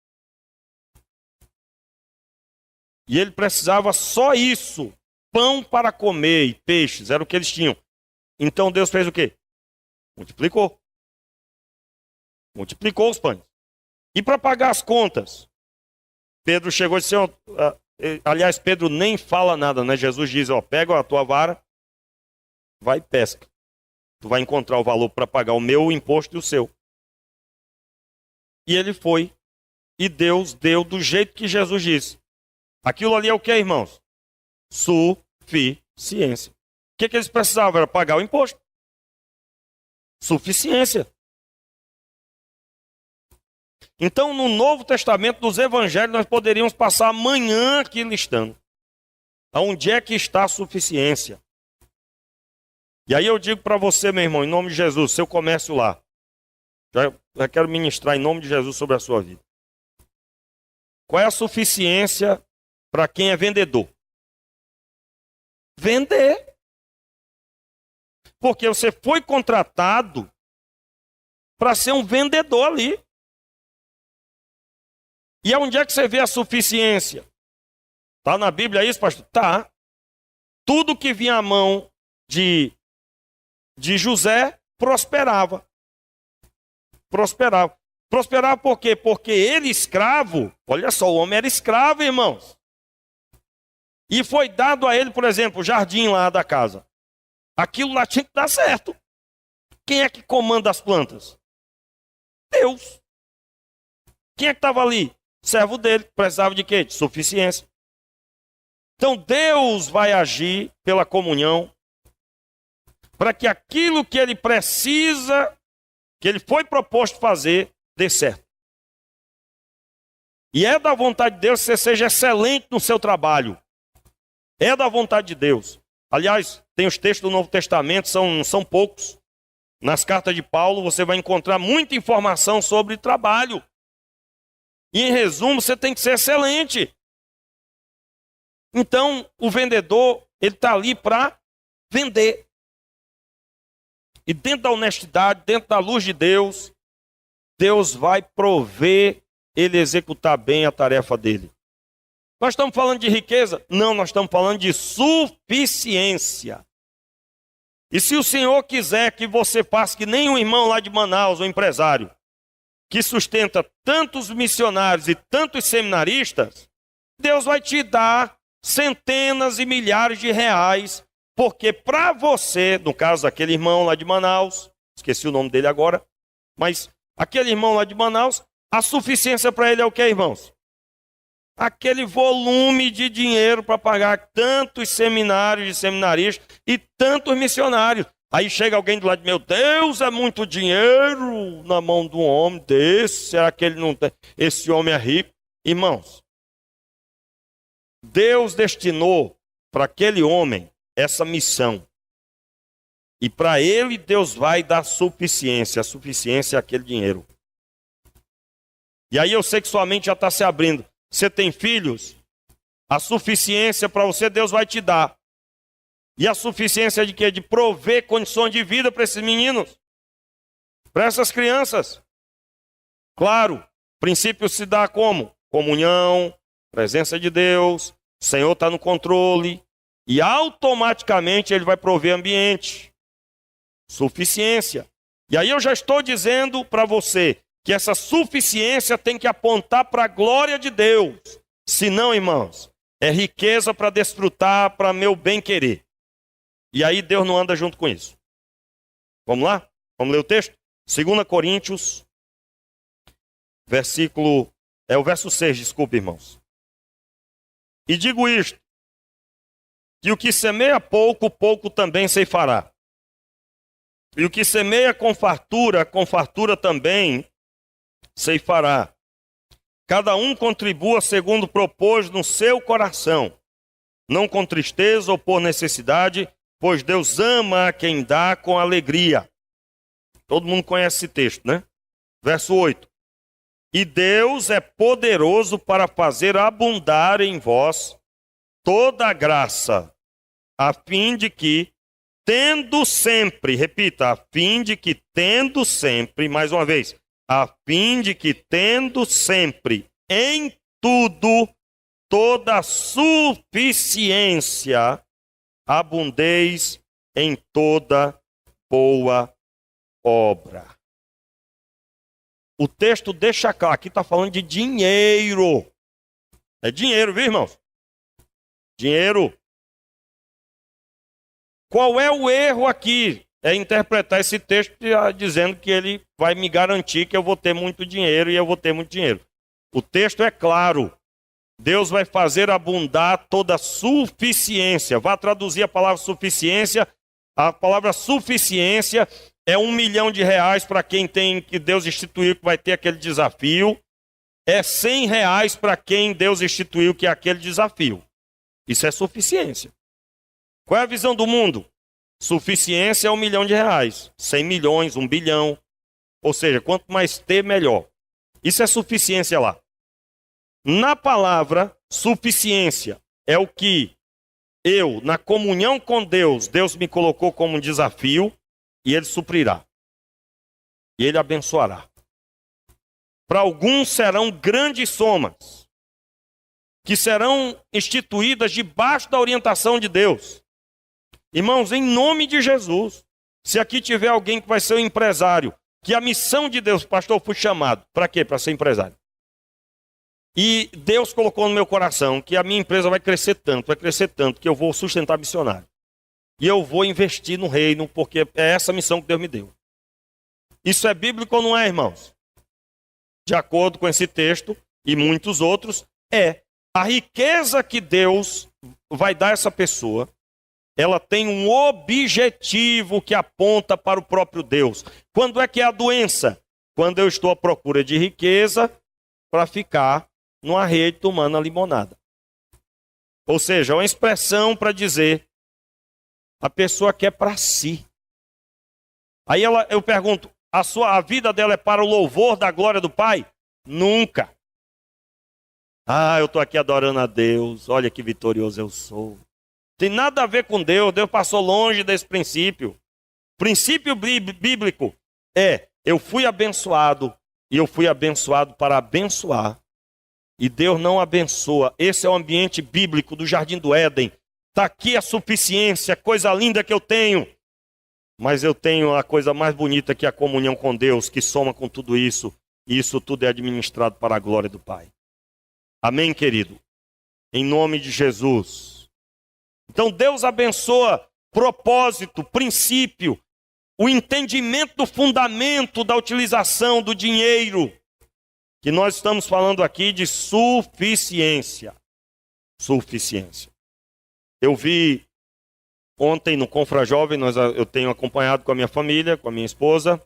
E ele precisava só isso, pão para comer e peixes, era o que eles tinham. Então Deus fez o quê? Multiplicou. Multiplicou os pães. E para pagar as contas? Pedro chegou e disse, aliás, Pedro nem fala nada, né? Jesus diz, pega a tua vara, vai e pesca. Tu vai encontrar o valor para pagar o meu imposto e o seu. E ele foi, e Deus deu do jeito que Jesus disse. Aquilo ali é o que, irmãos? Suficiência. O que eles precisavam? Era pagar o imposto. Suficiência. Então, no Novo Testamento dos Evangelhos, nós poderíamos passar amanhã aqui listando. Onde é que está a suficiência? E aí eu digo para você, meu irmão, em nome de Jesus, seu comércio lá. Já quero ministrar em nome de Jesus sobre a sua vida. Qual é a suficiência para quem é vendedor? Vender. Porque você foi contratado para ser um vendedor ali. E onde é que você vê a suficiência? Está na Bíblia isso, pastor? Tá. Tudo que vinha à mão de José prosperava. Prosperava. Prosperava por quê? Porque ele, escravo, olha só, o homem era escravo, irmãos. E foi dado a ele, por exemplo, o jardim lá da casa. Aquilo lá tinha que dar certo. Quem é que comanda as plantas? Deus. Quem é que estava ali? Servo dele. Precisava de quê? De suficiência. Então Deus vai agir pela comunhão para que aquilo que ele precisa, que ele foi proposto fazer, dê certo. E é da vontade de Deus que você seja excelente no seu trabalho. É da vontade de Deus. Aliás, tem os textos do Novo Testamento, são poucos. Nas cartas de Paulo você vai encontrar muita informação sobre trabalho. E em resumo, você tem que ser excelente. Então, o vendedor, ele está ali para vender. E dentro da honestidade, dentro da luz de Deus, Deus vai prover ele executar bem a tarefa dele. Nós estamos falando de riqueza? Não, nós estamos falando de suficiência. E se o Senhor quiser que você faça que nem um irmão lá de Manaus, um empresário, que sustenta tantos missionários e tantos seminaristas, Deus vai te dar centenas e milhares de reais, porque para você, no caso daquele irmão lá de Manaus, esqueci o nome dele agora, mas aquele irmão lá de Manaus, a suficiência para ele é o que, irmãos? aquele volume de dinheiro para pagar tantos seminários de seminaristas e tantos missionários. Aí chega alguém do lado de meu Deus, é muito dinheiro na mão de um homem desse. Será que ele não tem? Esse homem é rico? Irmãos, Deus destinou para aquele homem essa missão. E para ele Deus vai dar suficiência. A suficiência é aquele dinheiro. E aí eu sei que sua mente já está se abrindo. Você tem filhos? A suficiência para você Deus vai te dar. E a suficiência de quê? De prover condições de vida para esses meninos. Para essas crianças. Claro, o princípio se dá como? Comunhão, presença de Deus, o Senhor está no controle. E automaticamente Ele vai prover ambiente. Suficiência. E aí eu já estou dizendo para você que essa suficiência tem que apontar para a glória de Deus. Senão, irmãos, é riqueza para desfrutar, para meu bem querer. E aí Deus não anda junto com isso. Vamos lá? Vamos ler o texto? 2 Coríntios, o verso 6, desculpe, irmãos. E digo isto, que o que semeia pouco, pouco também ceifará. E o que semeia com fartura também ceifará. Cada um contribua segundo propôs no seu coração, não com tristeza ou por necessidade, pois Deus ama a quem dá com alegria. Todo mundo conhece esse texto, né? Verso 8. E Deus é poderoso para fazer abundar em vós toda a graça, a fim de que, tendo sempre, repita, a fim de que tendo sempre, mais uma vez, a fim de que tendo sempre em tudo toda suficiência, abundeis em toda boa obra. O texto deixa claro, aqui está falando de dinheiro. É dinheiro, viu, irmãos? Dinheiro. Qual é o erro aqui? É interpretar esse texto dizendo que ele vai me garantir que eu vou ter muito dinheiro e eu vou ter muito dinheiro. O texto é claro. Deus vai fazer abundar toda suficiência. Vá traduzir a palavra suficiência. A palavra suficiência é R$1 milhão para quem tem, que Deus instituiu que vai ter aquele desafio. É R$100 para quem Deus instituiu que é aquele desafio. Isso é suficiência. Qual é a visão do mundo? Suficiência é R$1 milhão, 100 milhões, 1 bilhão. Ou seja, quanto mais ter, melhor. Isso é suficiência lá. Na palavra, suficiência é o que eu, na comunhão com Deus, Deus me colocou como um desafio e Ele suprirá. E Ele abençoará. Para alguns serão grandes somas, que serão instituídas debaixo da orientação de Deus. Irmãos, em nome de Jesus, se aqui tiver alguém que vai ser um empresário, que a missão de Deus, pastor, fui chamado. Para quê? Para ser empresário. E Deus colocou no meu coração que a minha empresa vai crescer tanto, que eu vou sustentar missionário. E eu vou investir no reino, porque é essa missão que Deus me deu. Isso é bíblico ou não é, irmãos? De acordo com esse texto e muitos outros, é a riqueza que Deus vai dar a essa pessoa. Ela tem um objetivo que aponta para o próprio Deus. Quando é que é a doença? Quando eu estou à procura de riqueza para ficar numa rede tomando a limonada. Ou seja, é uma expressão para dizer, a pessoa quer para si. Aí eu pergunto, a vida dela é para o louvor da glória do Pai? Nunca. Ah, eu estou aqui adorando a Deus, olha que vitorioso eu sou. Tem nada a ver com Deus, Deus passou longe desse princípio. O princípio bíblico é, eu fui abençoado, e eu fui abençoado para abençoar. E Deus não abençoa. Esse é o ambiente bíblico do Jardim do Éden. Está aqui a suficiência, coisa linda que eu tenho. Mas eu tenho a coisa mais bonita que é a comunhão com Deus, que soma com tudo isso. E isso tudo é administrado para a glória do Pai. Amém, querido? Em nome de Jesus. Então Deus abençoa propósito, princípio, o entendimento do fundamento da utilização do dinheiro. que nós estamos falando aqui de suficiência. Suficiência. Eu vi ontem no Confra Jovem, eu tenho acompanhado com a minha família, com a minha esposa,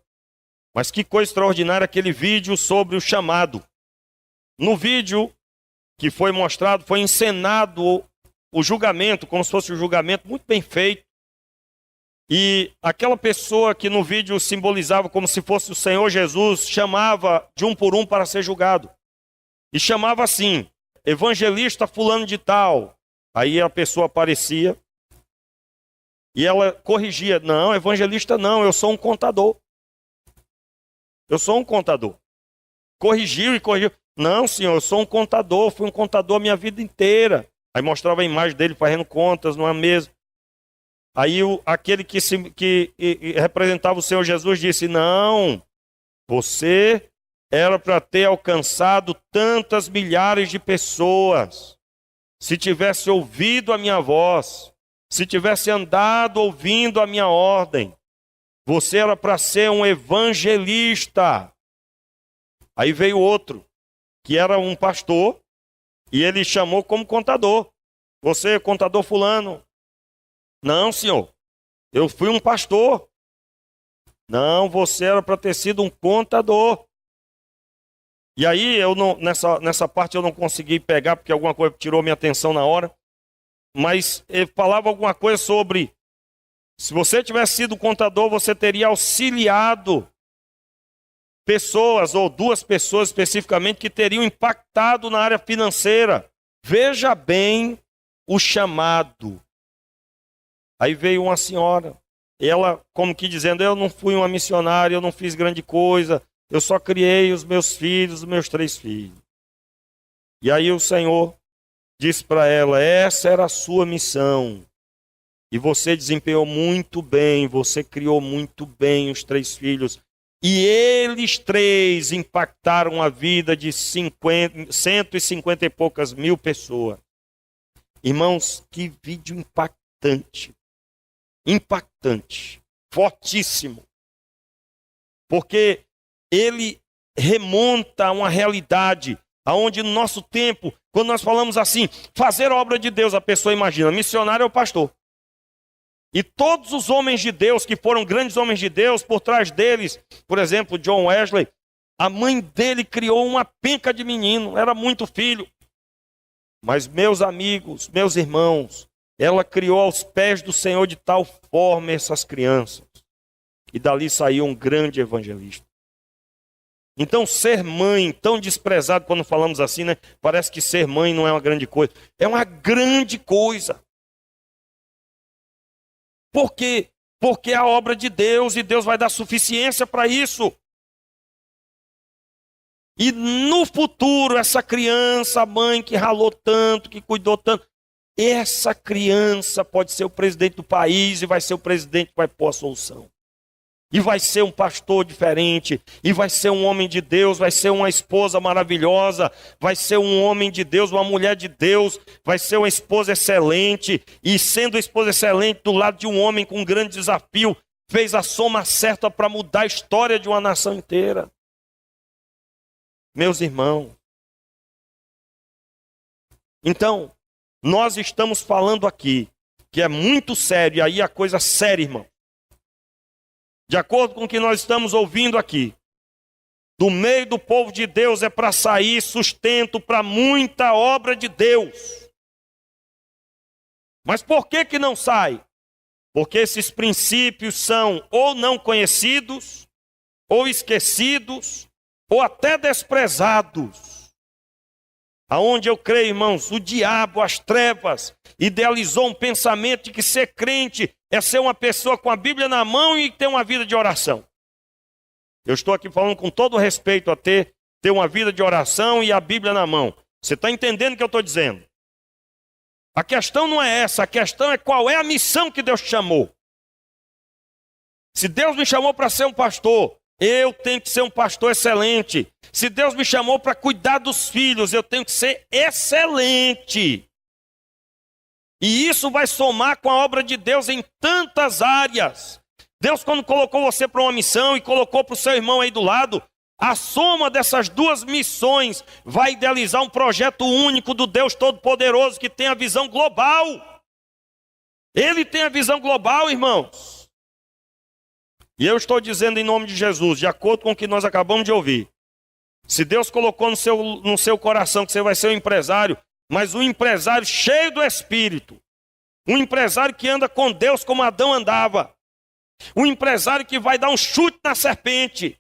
mas que coisa extraordinária aquele vídeo sobre o chamado. No vídeo que foi mostrado, foi encenado o julgamento, como se fosse um julgamento muito bem feito. E aquela pessoa que no vídeo simbolizava como se fosse o Senhor Jesus, chamava de um por um para ser julgado. E chamava assim, evangelista fulano de tal. Aí a pessoa aparecia e ela corrigia. Não, evangelista não, eu sou um contador. Eu sou um contador. Corrigiu e corrigiu. Não, senhor, eu sou um contador, fui um contador a minha vida inteira. Aí mostrava a imagem dele fazendo contas numa mesa. Aí aquele que representava o Senhor Jesus disse, não, você era para ter alcançado tantas milhares de pessoas. Se tivesse ouvido a minha voz, se tivesse andado ouvindo a minha ordem, você era para ser um evangelista. Aí veio outro, que era um pastor, e ele chamou como contador. Você, contador fulano. Não, senhor, eu fui um pastor. Não, você era para ter sido um contador. E aí, nessa parte eu não consegui pegar, porque alguma coisa tirou minha atenção na hora. Mas ele falava alguma coisa sobre, se você tivesse sido contador, você teria auxiliado pessoas, ou duas pessoas especificamente, que teriam impactado na área financeira. Veja bem o chamado. Aí veio uma senhora, ela como que dizendo, eu não fui uma missionária, eu não fiz grande coisa, eu só criei os meus filhos, os meus 3 filhos. E aí o Senhor disse para ela, essa era a sua missão. E você desempenhou muito bem, você criou muito bem os 3 filhos. E eles 3 impactaram a vida de 150 e poucas mil pessoas. Irmãos, que vídeo impactante. Impactante, fortíssimo, porque ele remonta a uma realidade aonde no nosso tempo, quando nós falamos assim, fazer a obra de Deus, a pessoa imagina, missionário é o pastor. E todos os homens de Deus, que foram grandes homens de Deus, por trás deles, por exemplo, John Wesley, a mãe dele criou uma penca de menino, era muito filho. Mas meus amigos, meus irmãos, ela criou aos pés do Senhor de tal forma essas crianças. E dali saiu um grande evangelista. Então ser mãe, tão desprezado quando falamos assim, né? Parece que ser mãe não é uma grande coisa. É uma grande coisa. Por quê? Porque é a obra de Deus e Deus vai dar suficiência para isso. E no futuro, essa criança, a mãe que ralou tanto, que cuidou tanto, essa criança pode ser o presidente do país e vai ser o presidente que vai pôr a solução. E vai ser um pastor diferente, e vai ser um homem de Deus, vai ser uma esposa maravilhosa, vai ser um homem de Deus, uma mulher de Deus, vai ser uma esposa excelente, e sendo esposa excelente do lado de um homem com um grande desafio, fez a soma certa para mudar a história de uma nação inteira. Meus irmãos, então, nós estamos falando aqui, que é muito sério, e aí a coisa séria, irmão. De acordo com o que nós estamos ouvindo aqui, do meio do povo de Deus é para sair sustento para muita obra de Deus. Mas por que não sai? Porque esses princípios são ou não conhecidos, ou esquecidos, ou até desprezados. Aonde eu creio, irmãos, o diabo, as trevas, idealizou um pensamento de que ser crente é ser uma pessoa com a Bíblia na mão e ter uma vida de oração. Eu estou aqui falando com todo respeito a ter uma vida de oração e a Bíblia na mão. Você está entendendo o que eu estou dizendo? A questão não é essa, a questão é qual é a missão que Deus te chamou. Se Deus me chamou para ser um pastor, eu tenho que ser um pastor excelente. Se Deus me chamou para cuidar dos filhos, eu tenho que ser excelente. E isso vai somar com a obra de Deus em tantas áreas. Deus, quando colocou você para uma missão e colocou para o seu irmão aí do lado, A soma dessas duas missões vai idealizar um projeto único do Deus Todo-Poderoso que tem a visão global. Ele tem a visão global, irmãos. E eu estou dizendo em nome de Jesus, de acordo com o que nós acabamos de ouvir. Se Deus colocou no seu coração que você vai ser um empresário, mas um empresário cheio do Espírito. Um empresário que anda com Deus como Adão andava. Um empresário que vai dar um chute na serpente.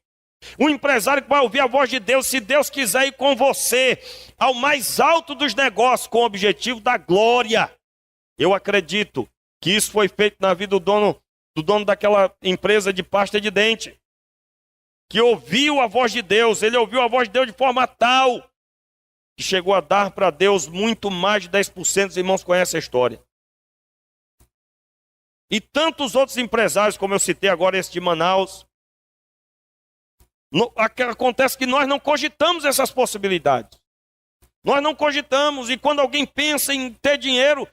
Um empresário que vai ouvir a voz de Deus, se Deus quiser ir com você ao mais alto dos negócios, com o objetivo da glória. Eu acredito que isso foi feito na vida do dono daquela empresa de pasta de dente, que ouviu a voz de Deus. Ele ouviu a voz de Deus de forma tal que chegou a dar para Deus muito mais de 10%. Os irmãos conhecem a história. E tantos outros empresários, como eu citei agora, esse de Manaus. Acontece que nós não cogitamos essas possibilidades. Nós não cogitamos. E quando alguém pensa em ter dinheiro,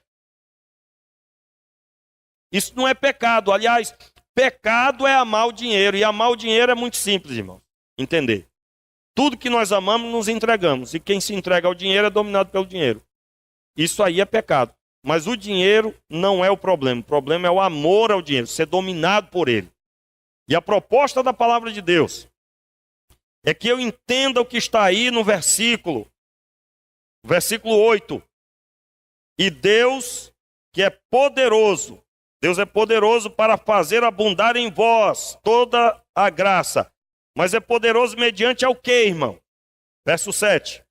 isso não é pecado. Aliás, pecado é amar o dinheiro. E amar o dinheiro é muito simples, irmão. Entender. Tudo que nós amamos, nos entregamos. E quem se entrega ao dinheiro é dominado pelo dinheiro. Isso aí é pecado. Mas o dinheiro não é o problema. O problema é o amor ao dinheiro, ser dominado por ele. E a proposta da palavra de Deus é que eu entenda o que está aí no versículo 8. E Deus, que é poderoso, Deus é poderoso para fazer abundar em vós toda a graça. Mas é poderoso mediante ao quê, irmão? Verso 7.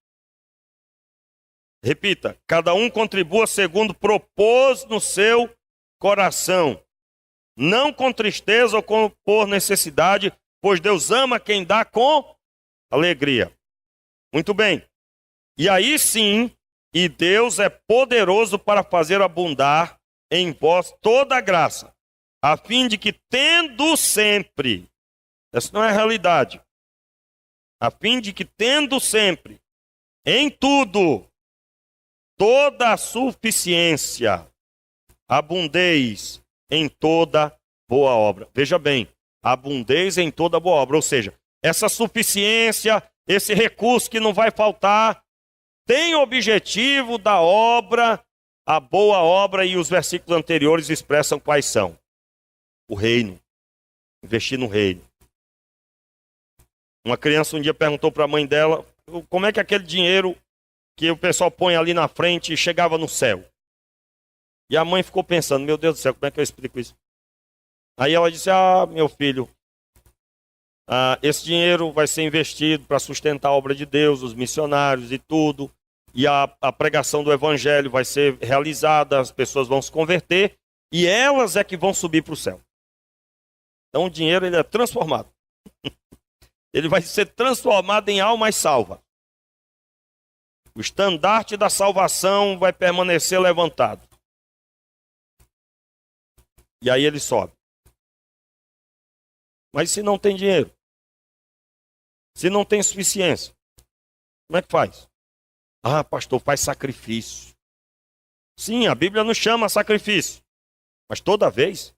Repita. Cada um contribua segundo propôs no seu coração. Não com tristeza ou por necessidade, pois Deus ama quem dá com alegria. Muito bem. E aí sim, e Deus é poderoso para fazer abundar em vós toda a graça, a fim de que tendo sempre, essa não é a realidade, a fim de que tendo sempre, em tudo, toda a suficiência, abundeis em toda boa obra. Veja bem, abundeis em toda boa obra, ou seja, essa suficiência, esse recurso que não vai faltar, tem o objetivo da obra, a boa obra, e os versículos anteriores expressam quais são. O reino, investir no reino. Uma criança um dia perguntou para a mãe dela, como é que aquele dinheiro que o pessoal põe ali na frente chegava no céu? E a mãe ficou pensando, meu Deus do céu, como é que eu explico isso? Aí ela disse, meu filho, esse dinheiro vai ser investido para sustentar a obra de Deus, os missionários e tudo. E a pregação do evangelho vai ser realizada, as pessoas vão se converter e elas é que vão subir para o céu. Então o dinheiro ele é transformado. Ele vai ser transformado em alma salva. O estandarte da salvação vai permanecer levantado. E aí ele sobe. Mas se não tem dinheiro? Se não tem suficiência? Como é que faz? Pastor, faz sacrifício. Sim, a Bíblia nos chama a sacrifício. Mas toda vez?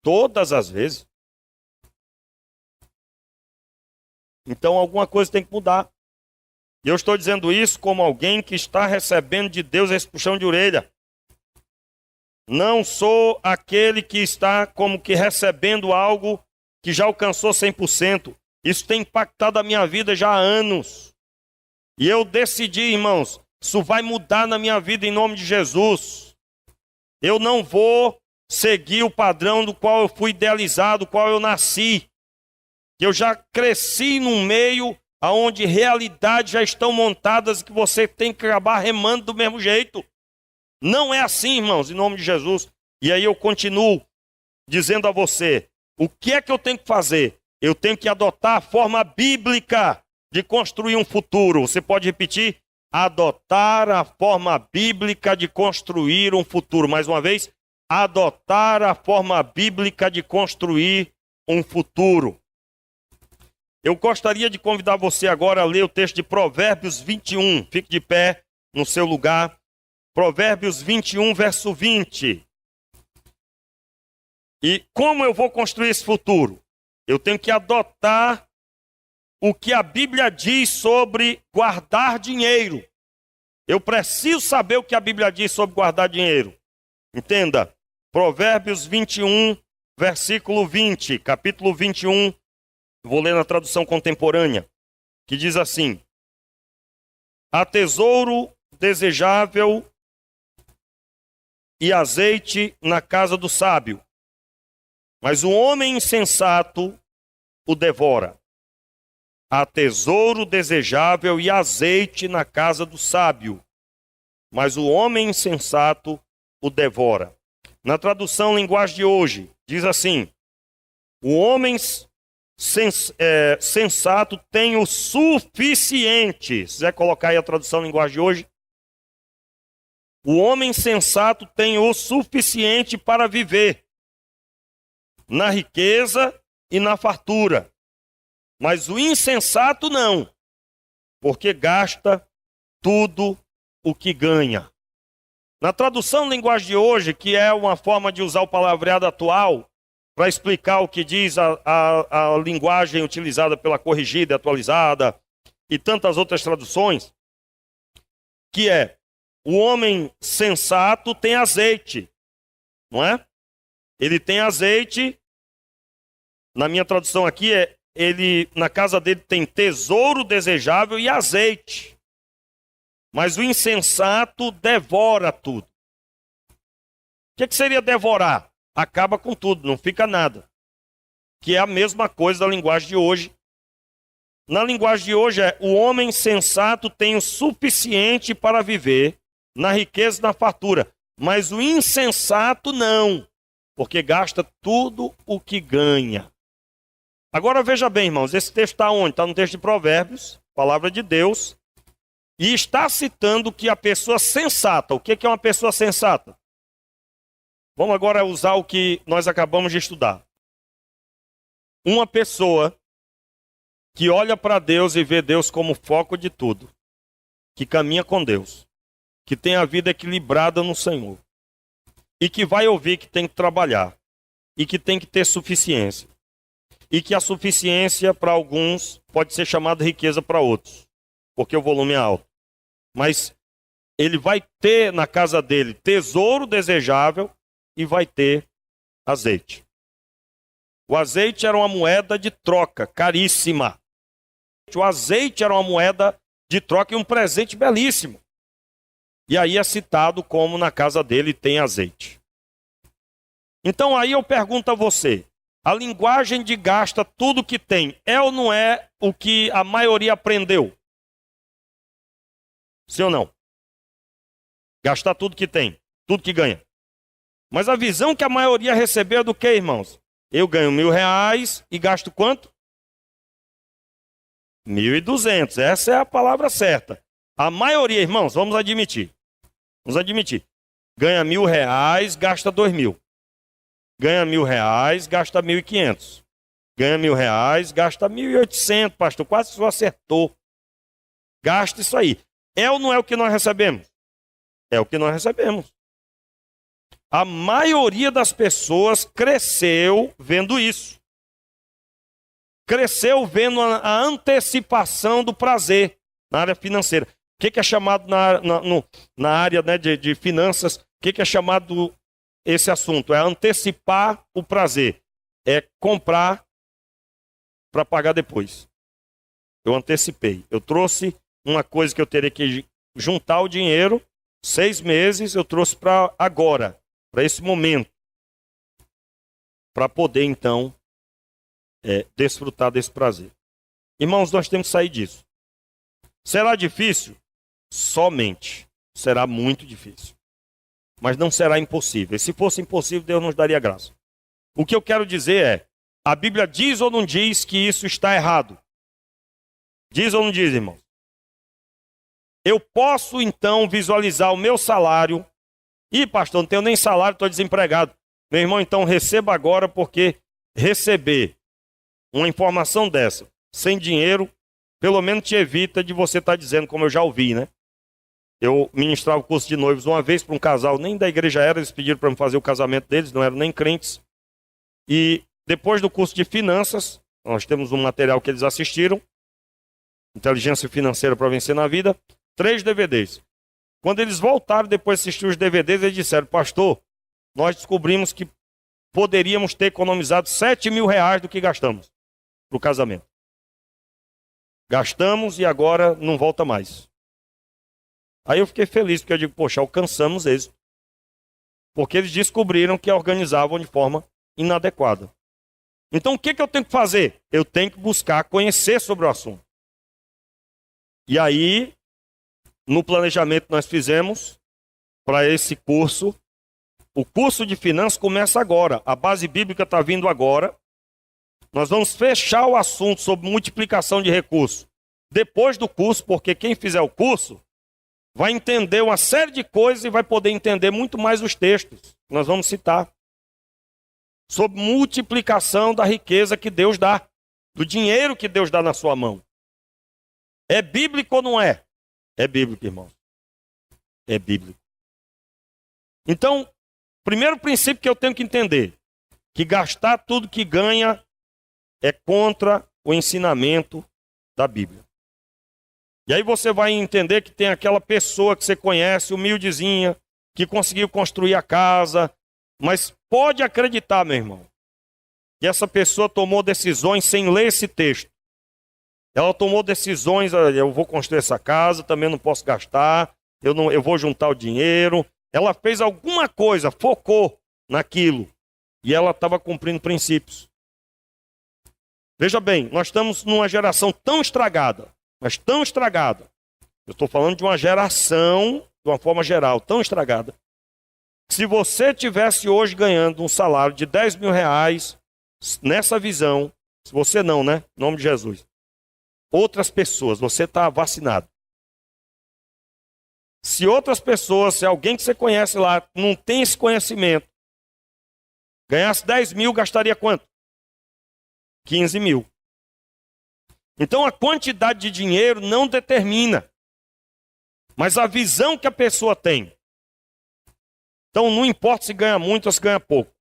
Todas as vezes? Então alguma coisa tem que mudar. E eu estou dizendo isso como alguém que está recebendo de Deus esse puxão de orelha. Não sou aquele que está como que recebendo algo que já alcançou 100%. Isso tem impactado a minha vida já há anos. E eu decidi, irmãos, isso vai mudar na minha vida em nome de Jesus. Eu não vou seguir o padrão do qual eu fui idealizado, do qual eu nasci. Eu já cresci num meio onde realidades já estão montadas e que você tem que acabar remando do mesmo jeito. Não é assim, irmãos, em nome de Jesus. E aí eu continuo dizendo a você, o que é que eu tenho que fazer? Eu tenho que adotar a forma bíblica de construir um futuro. Você pode repetir? Adotar a forma bíblica de construir um futuro. Mais uma vez, adotar a forma bíblica de construir um futuro. Eu gostaria de convidar você agora a ler o texto de Provérbios 21. Fique de pé no seu lugar. Provérbios 21, verso 20. E como eu vou construir esse futuro? Eu tenho que adotar o que a Bíblia diz sobre guardar dinheiro. Eu preciso saber o que a Bíblia diz sobre guardar dinheiro. Entenda, Provérbios 21, versículo 20, capítulo 21, vou ler na tradução contemporânea, que diz assim: há tesouro desejável e azeite na casa do sábio, mas o homem insensato o devora. Há tesouro desejável e azeite na casa do sábio, mas o homem insensato o devora. Na tradução linguagem de hoje, diz assim: o homem sensato tem o suficiente. Se quiser colocar aí a tradução linguagem de hoje. O homem sensato tem o suficiente para viver na riqueza e na fartura. Mas o insensato não, porque gasta tudo o que ganha. Na tradução linguagem de hoje, que é uma forma de usar o palavreado atual, para explicar o que diz a linguagem utilizada pela corrigida e atualizada, e tantas outras traduções, que é: o homem sensato tem azeite, não é? Ele tem azeite, na minha tradução aqui na casa dele tem tesouro desejável e azeite. Mas o insensato devora tudo. O que seria devorar? Acaba com tudo, não fica nada. Que é a mesma coisa da linguagem de hoje. Na linguagem de hoje o homem sensato tem o suficiente para viver na riqueza e na fartura. Mas o insensato não, porque gasta tudo o que ganha. Agora veja bem, irmãos, esse texto está onde? Está no texto de Provérbios, palavra de Deus, e está citando que a pessoa sensata. O que é uma pessoa sensata? Vamos agora usar o que nós acabamos de estudar. Uma pessoa que olha para Deus e vê Deus como foco de tudo, que caminha com Deus, que tem a vida equilibrada no Senhor, e que vai ouvir que tem que trabalhar, e que tem que ter suficiência. E que a suficiência para alguns pode ser chamada riqueza para outros, porque o volume é alto. Mas ele vai ter na casa dele tesouro desejável e vai ter azeite. O azeite era uma moeda de troca, caríssima. O azeite era uma moeda de troca e um presente belíssimo. E aí é citado como na casa dele tem azeite. Então aí eu pergunto a você: a linguagem de gasta tudo que tem é ou não é o que a maioria aprendeu? Sim ou não? Gastar tudo que tem, tudo que ganha. Mas a visão que a maioria recebeu é do que, irmãos? Eu ganho R$1.000 e gasto quanto? 1.200. Essa é a palavra certa. A maioria, irmãos, vamos admitir. Ganha R$1.000, gasta 2.000. Ganha R$1.000, gasta 1.500. Ganha R$1.000, gasta 1.800, pastor. Quase só acertou. Gasta isso aí. É ou não é o que nós recebemos? É o que nós recebemos. A maioria das pessoas cresceu vendo isso. Cresceu vendo a antecipação do prazer na área financeira. O que é chamado na área, né, de finanças? O que é chamado esse assunto? É antecipar o prazer. É comprar para pagar depois. Eu antecipei. Eu trouxe uma coisa que eu teria que juntar o dinheiro, 6 meses, eu trouxe para agora, para esse momento, para poder então desfrutar desse prazer. Irmãos, nós temos que sair disso. Será difícil? Somente. Será muito difícil. Mas não será impossível. E se fosse impossível, Deus nos daria graça. O que eu quero dizer é: a Bíblia diz ou não diz que isso está errado? Diz ou não diz, irmãos? Eu posso então visualizar o meu salário. Ih, pastor, não tenho nem salário, estou desempregado. Meu irmão, então receba agora, porque receber uma informação dessa, sem dinheiro, pelo menos te evita de você estar dizendo, como eu já ouvi, né? Eu ministrava o curso de noivos uma vez para um casal, nem da igreja era, eles pediram para me fazer o casamento deles, não eram nem crentes. E depois do curso de finanças, nós temos um material que eles assistiram, Inteligência Financeira para Vencer na Vida, 3 DVDs. Quando eles voltaram depois de assistir os DVDs, eles disseram: pastor, nós descobrimos que poderíamos ter economizado R$7.000 do que gastamos para o casamento. Gastamos e agora não volta mais. Aí eu fiquei feliz, porque eu digo: poxa, alcançamos êxito. Porque eles descobriram que organizavam de forma inadequada. Então o que eu tenho que fazer? Eu tenho que buscar conhecer sobre o assunto. E aí, no planejamento que nós fizemos para esse curso, o curso de finanças começa agora. A base bíblica está vindo agora. Nós vamos fechar o assunto sobre multiplicação de recursos depois do curso, porque quem fizer o curso vai entender uma série de coisas e vai poder entender muito mais os textos. Nós vamos citar sobre multiplicação da riqueza que Deus dá, do dinheiro que Deus dá na sua mão. É bíblico ou não é? É bíblico, irmão. É bíblico. Então, primeiro princípio que eu tenho que entender, que gastar tudo que ganha é contra o ensinamento da Bíblia. E aí você vai entender que tem aquela pessoa que você conhece, humildezinha, que conseguiu construir a casa, mas pode acreditar, meu irmão, que essa pessoa tomou decisões sem ler esse texto. Ela tomou decisões: eu vou construir essa casa, também não posso gastar, eu vou juntar o dinheiro. Ela fez alguma coisa, focou naquilo, e ela estava cumprindo princípios. Veja bem, nós estamos numa geração tão estragada, mas tão estragada. Eu estou falando de uma geração, de uma forma geral, tão estragada. Se você tivesse hoje ganhando um salário de R$10.000, nessa visão, se você não, né? Em nome de Jesus. Outras pessoas, você está vacinado. Se outras pessoas, se alguém que você conhece lá, não tem esse conhecimento, ganhasse 10.000, gastaria quanto? 15.000. Então a quantidade de dinheiro não determina, mas a visão que a pessoa tem. Então não importa se ganha muito ou se ganha pouco.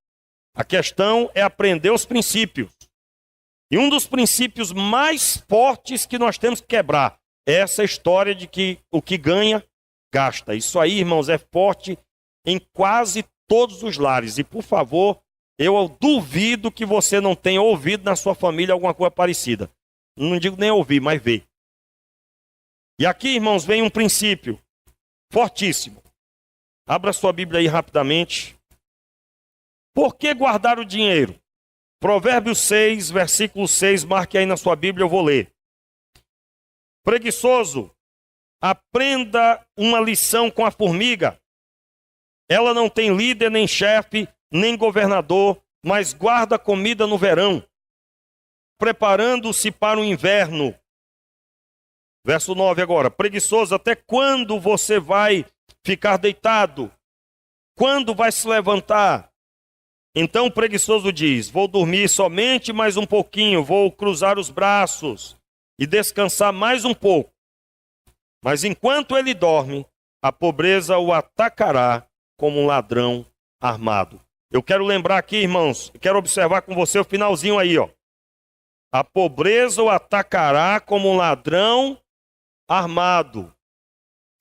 A questão é aprender os princípios. E um dos princípios mais fortes que nós temos que quebrar é essa história de que o que ganha, gasta. Isso aí, irmãos, é forte em quase todos os lares. E por favor, eu duvido que você não tenha ouvido na sua família alguma coisa parecida. Não digo nem ouvir, mas ver. E aqui, irmãos, vem um princípio fortíssimo. Abra sua Bíblia aí rapidamente. Por que guardar o dinheiro? Provérbios 6, versículo 6, marque aí na sua Bíblia, eu vou ler. Preguiçoso, aprenda uma lição com a formiga. Ela não tem líder, nem chefe, nem governador, mas guarda comida no verão, preparando-se para o inverno. Verso 9 agora. Preguiçoso, até quando você vai ficar deitado? Quando vai se levantar? Então o preguiçoso diz: vou dormir somente mais um pouquinho, vou cruzar os braços e descansar mais um pouco. Mas enquanto ele dorme, a pobreza o atacará como um ladrão armado. Eu quero lembrar aqui, irmãos, quero observar com você o finalzinho aí, ó. A pobreza o atacará como um ladrão armado.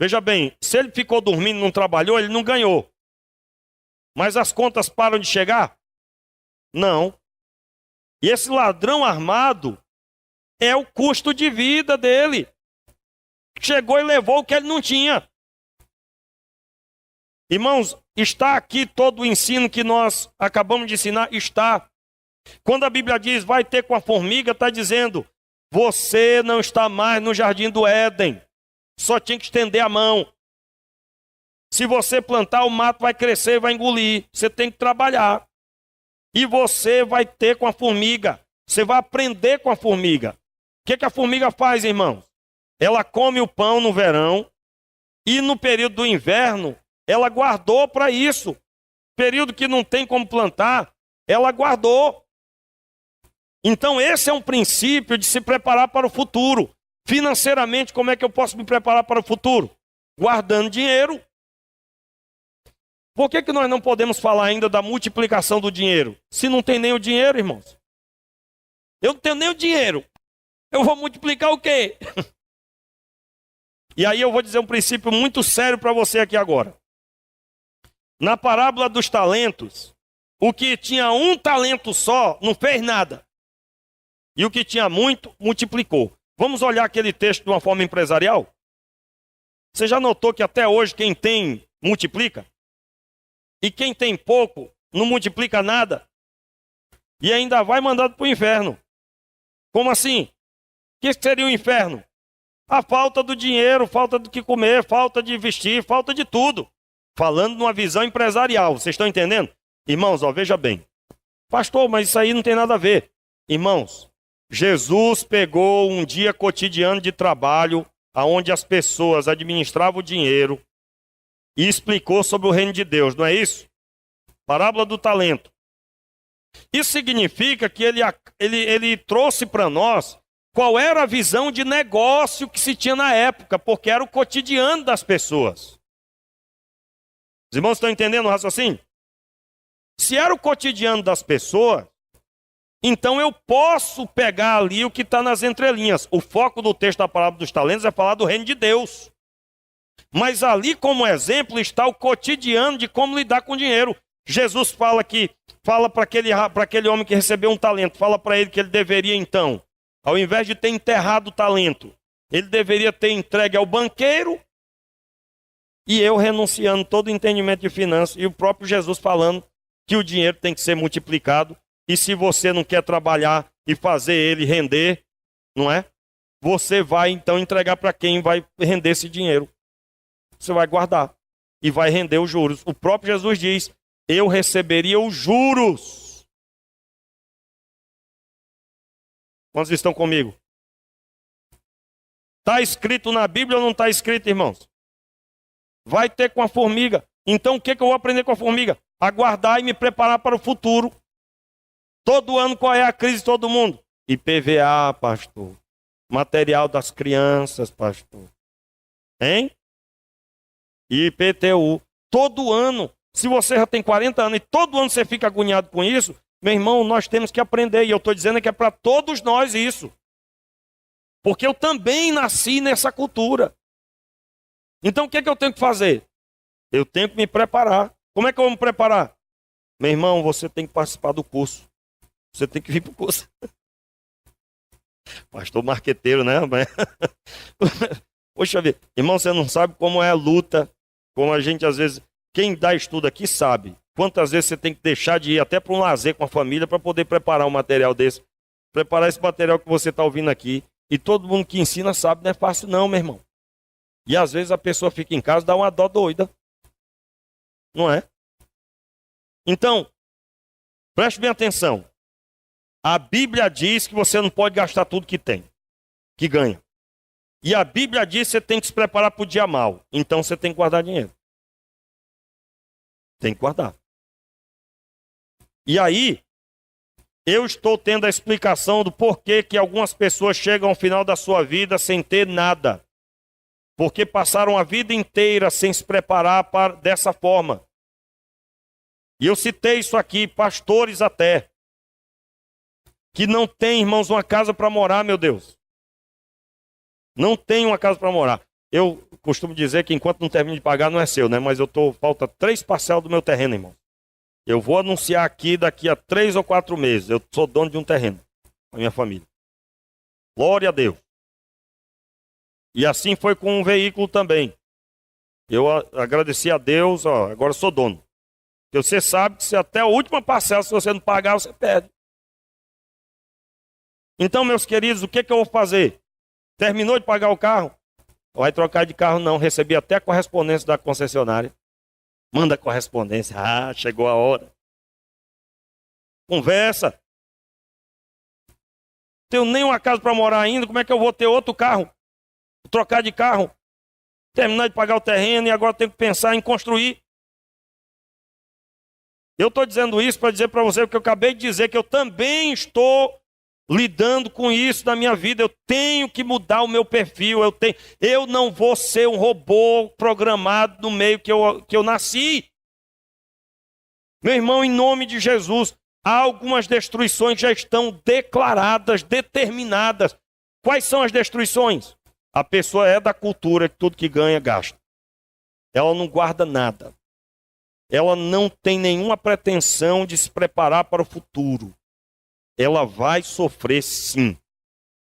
Veja bem, se ele ficou dormindo e não trabalhou, ele não ganhou. Mas as contas param de chegar? Não. E esse ladrão armado é o custo de vida dele. Chegou e levou o que ele não tinha. Irmãos, está aqui todo o ensino que nós acabamos de ensinar? Está. Quando a Bíblia diz, vai ter com a formiga, está dizendo, você não está mais no jardim do Éden. Só tinha que estender a mão. Se você plantar, o mato vai crescer e vai engolir. Você tem que trabalhar. E você vai ter com a formiga. Você vai aprender com a formiga. O que a formiga faz, irmãos? Ela come o pão no verão e no período do inverno, ela guardou para isso. Período que não tem como plantar, ela guardou. Então esse é um princípio de se preparar para o futuro. Financeiramente, como é que eu posso me preparar para o futuro? Guardando dinheiro. Por que nós não podemos falar ainda da multiplicação do dinheiro? Se não tem nem o dinheiro, irmãos. Eu não tenho nem o dinheiro. Eu vou multiplicar o quê? E aí eu vou dizer um princípio muito sério para você aqui agora. Na parábola dos talentos, o que tinha um talento só não fez nada. E o que tinha muito, multiplicou. Vamos olhar aquele texto de uma forma empresarial? Você já notou que até hoje quem tem, multiplica? E quem tem pouco, não multiplica nada? E ainda vai mandado para o inferno. Como assim? O que seria o inferno? A falta do dinheiro, falta do que comer, falta de vestir, falta de tudo. Falando numa visão empresarial, vocês estão entendendo? Irmãos, ó, veja bem. Pastor, mas isso aí não tem nada a ver. Irmãos, Jesus pegou um dia cotidiano de trabalho, onde as pessoas administravam o dinheiro, e explicou sobre o reino de Deus, não é isso? Parábola do talento. Isso significa que ele trouxe para nós qual era a visão de negócio que se tinha na época, porque era o cotidiano das pessoas. Os irmãos estão entendendo o raciocínio? Se era o cotidiano das pessoas, então eu posso pegar ali o que está nas entrelinhas. O foco do texto da parábola dos talentos é falar do reino de Deus. Mas ali como exemplo está o cotidiano de como lidar com o dinheiro. Jesus fala para aquele homem que recebeu um talento, fala para ele que ele deveria então, ao invés de ter enterrado o talento, ele deveria ter entregue ao banqueiro, e eu renunciando todo o entendimento de finanças, e o próprio Jesus falando que o dinheiro tem que ser multiplicado, e se você não quer trabalhar e fazer ele render, não é? Você vai então entregar para quem vai render esse dinheiro. Você vai guardar e vai render os juros. O próprio Jesus diz: eu receberia os juros. Quantos estão comigo? Está escrito na Bíblia ou não está escrito, irmãos? Vai ter com a formiga. Então o que eu vou aprender com a formiga? Aguardar e me preparar para o futuro. Todo ano qual é a crise de todo mundo? IPVA, pastor. Material das crianças, pastor. Hein? IPTU. Todo ano. Se você já tem 40 anos e todo ano você fica agoniado com isso, meu irmão, nós temos que aprender. E eu estou dizendo que é para todos nós isso. Porque eu também nasci nessa cultura. Então o que eu tenho que fazer? Eu tenho que me preparar. Como é que eu vou me preparar? Meu irmão, você tem que participar do curso. Você tem que vir para o curso. Pastor marqueteiro, né? Poxa vida. Irmão, você não sabe como é a luta. Como a gente às vezes... Quem dá estudo aqui sabe. Quantas vezes você tem que deixar de ir até para um lazer com a família para poder preparar um material desse. Preparar esse material que você está ouvindo aqui. E todo mundo que ensina sabe, não é fácil não, meu irmão. E às vezes a pessoa fica em casa e dá uma dó doida. Não é? Então, preste bem atenção. A Bíblia diz que você não pode gastar tudo que tem, que ganha. E a Bíblia diz que você tem que se preparar para o dia mau. Então você tem que guardar dinheiro. Tem que guardar. E aí, eu estou tendo a explicação do porquê que algumas pessoas chegam ao final da sua vida sem ter nada. Porque passaram a vida inteira sem se preparar dessa forma. E eu citei isso aqui, pastores até, que não tem, irmãos, uma casa para morar, meu Deus. Não tem uma casa para morar. Eu costumo dizer que enquanto não termina de pagar não é seu, né? Mas falta 3 parcelas do meu terreno, irmão. Eu vou anunciar aqui daqui a 3 ou 4 meses. Eu sou dono de um terreno, com a minha família. Glória a Deus. E assim foi com um veículo também. Eu agradeci a Deus, ó, agora sou dono. Porque você sabe que se até a última parcela, se você não pagar, você perde. Então, meus queridos, o que eu vou fazer? Terminou de pagar o carro? Vai trocar de carro não, recebi até a correspondência da concessionária. Manda a correspondência, chegou a hora. Conversa. Tenho nem uma casa para morar ainda, como é que eu vou ter outro carro? Vou trocar de carro. Terminar de pagar o terreno e agora tenho que pensar em construir. Eu estou dizendo isso para dizer para você o que eu acabei de dizer, que eu também estou lidando com isso na minha vida. Eu tenho que mudar o meu perfil. Eu não vou ser um robô programado no meio que eu nasci. Meu irmão, em nome de Jesus, há algumas destruições que já estão declaradas, determinadas. Quais são as destruições? A pessoa é da cultura que tudo que ganha, gasta. Ela não guarda nada. Ela não tem nenhuma pretensão de se preparar para o futuro. Ela vai sofrer sim.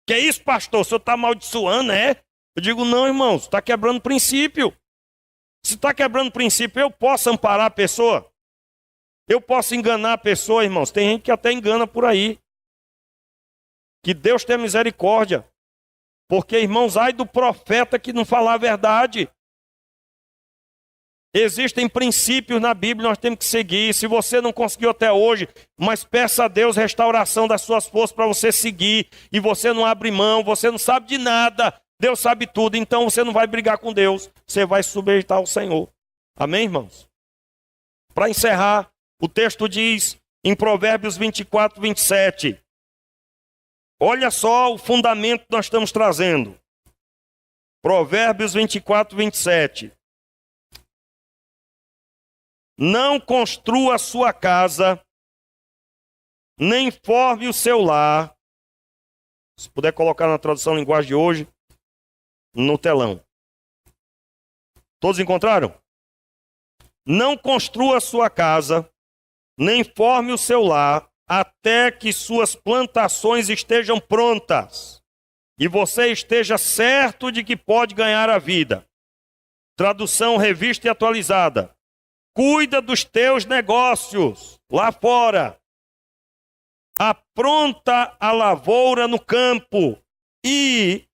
Que é isso, pastor? O senhor está amaldiçoando, é? Eu digo, não, irmãos, está quebrando princípio. Se está quebrando princípio, eu posso amparar a pessoa? Eu posso enganar a pessoa, irmãos? Tem gente que até engana por aí. Que Deus tenha misericórdia. Porque, irmãos, ai do profeta que não falar a verdade. Existem princípios na Bíblia, nós temos que seguir. Se você não conseguiu até hoje, mas peça a Deus restauração das suas forças para você seguir. E você não abre mão, você não sabe de nada. Deus sabe tudo, então você não vai brigar com Deus. Você vai sujeitar ao Senhor. Amém, irmãos? Para encerrar, o texto diz em Provérbios 24, 27. Olha só o fundamento que nós estamos trazendo. Provérbios 24, 27. Não construa a sua casa, nem forme o seu lar. Se puder colocar na tradução linguagem de hoje, no telão. Todos encontraram? Não construa a sua casa, nem forme o seu lar, até que suas plantações estejam prontas e você esteja certo de que pode ganhar a vida. Tradução revista e atualizada. Cuida dos teus negócios lá fora. Apronta a lavoura no campo e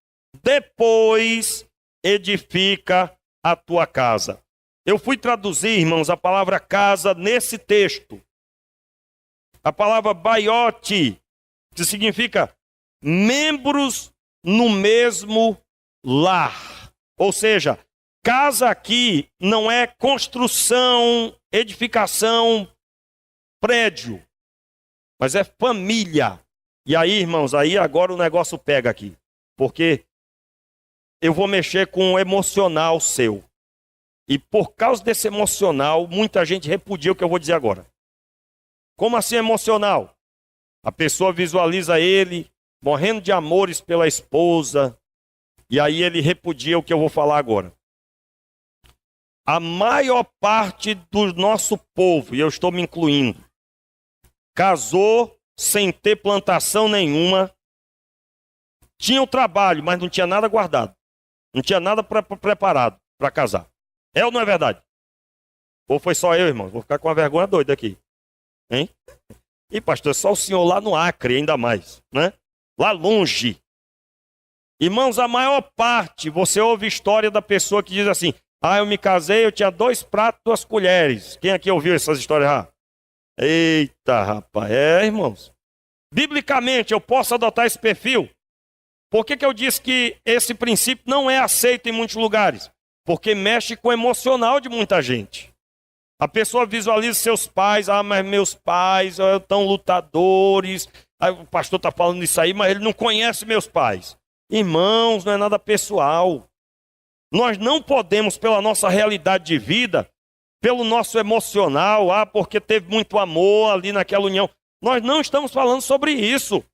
depois edifica a tua casa. Eu fui traduzir, irmãos, a palavra casa nesse texto. A palavra baiote, que significa membros no mesmo lar. Ou seja, casa aqui não é construção, edificação, prédio, mas é família. E aí, irmãos, aí agora o negócio pega aqui. Porque eu vou mexer com o emocional seu. E por causa desse emocional, muita gente repudia o que eu vou dizer agora. Como assim emocional? A pessoa visualiza ele morrendo de amores pela esposa, e aí ele repudia o que eu vou falar agora. A maior parte do nosso povo, e eu estou me incluindo, casou sem ter plantação nenhuma, tinha o trabalho, mas não tinha nada guardado, não tinha nada preparado para casar. É ou não é verdade? Ou foi só eu, irmão? Vou ficar com uma vergonha doida aqui. Hein? E pastor, é só o senhor lá no Acre, ainda mais, né? Lá longe. Irmãos, a maior parte, você ouve história da pessoa que diz assim, eu me casei, eu tinha 2 pratos, 2 colheres. Quem aqui ouviu essas histórias já? Eita, rapaz, irmãos. Biblicamente, eu posso adotar esse perfil? Por que eu disse que esse princípio não é aceito em muitos lugares? Porque mexe com o emocional de muita gente. A pessoa visualiza seus pais, mas meus pais são tão lutadores. Aí o pastor está falando isso aí, mas ele não conhece meus pais. Irmãos, não é nada pessoal. Nós não podemos, pela nossa realidade de vida, pelo nosso emocional, porque teve muito amor ali naquela união. Nós não estamos falando sobre isso.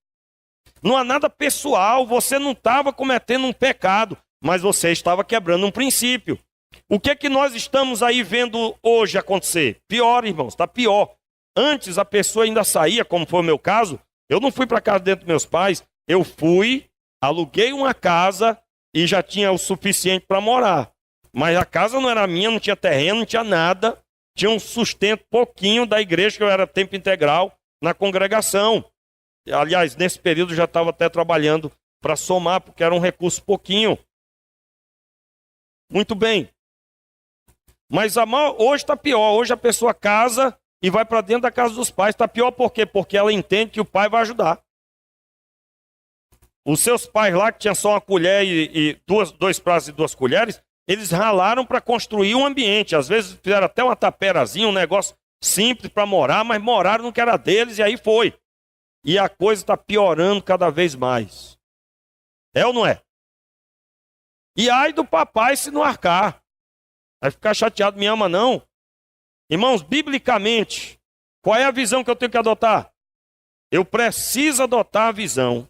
Não há nada pessoal, você não estava cometendo um pecado, mas você estava quebrando um princípio. O que é que nós estamos aí vendo hoje acontecer? Pior, irmãos, está pior. Antes a pessoa ainda saía, como foi o meu caso, eu não fui para casa dentro dos meus pais, eu fui, aluguei uma casa e já tinha o suficiente para morar. Mas a casa não era minha, não tinha terreno, não tinha nada, tinha um sustento pouquinho da igreja, que eu era tempo integral na congregação. Aliás, nesse período eu já estava até trabalhando para somar, porque era um recurso pouquinho. Muito bem. Mas hoje está pior. Hoje a pessoa casa e vai para dentro da casa dos pais. Está pior por quê? Porque ela entende que o pai vai ajudar. Os seus pais lá, que tinham só uma colher e 2 pratos e 2 colheres, eles ralaram para construir um ambiente. Às vezes fizeram até uma taperazinha, um negócio simples para morar, mas moraram no que era deles e aí foi. E a coisa está piorando cada vez mais. É ou não é? E ai do papai se não arcar. Vai ficar chateado, me ama não? Irmãos, biblicamente, qual é a visão que eu tenho que adotar? Eu preciso adotar a visão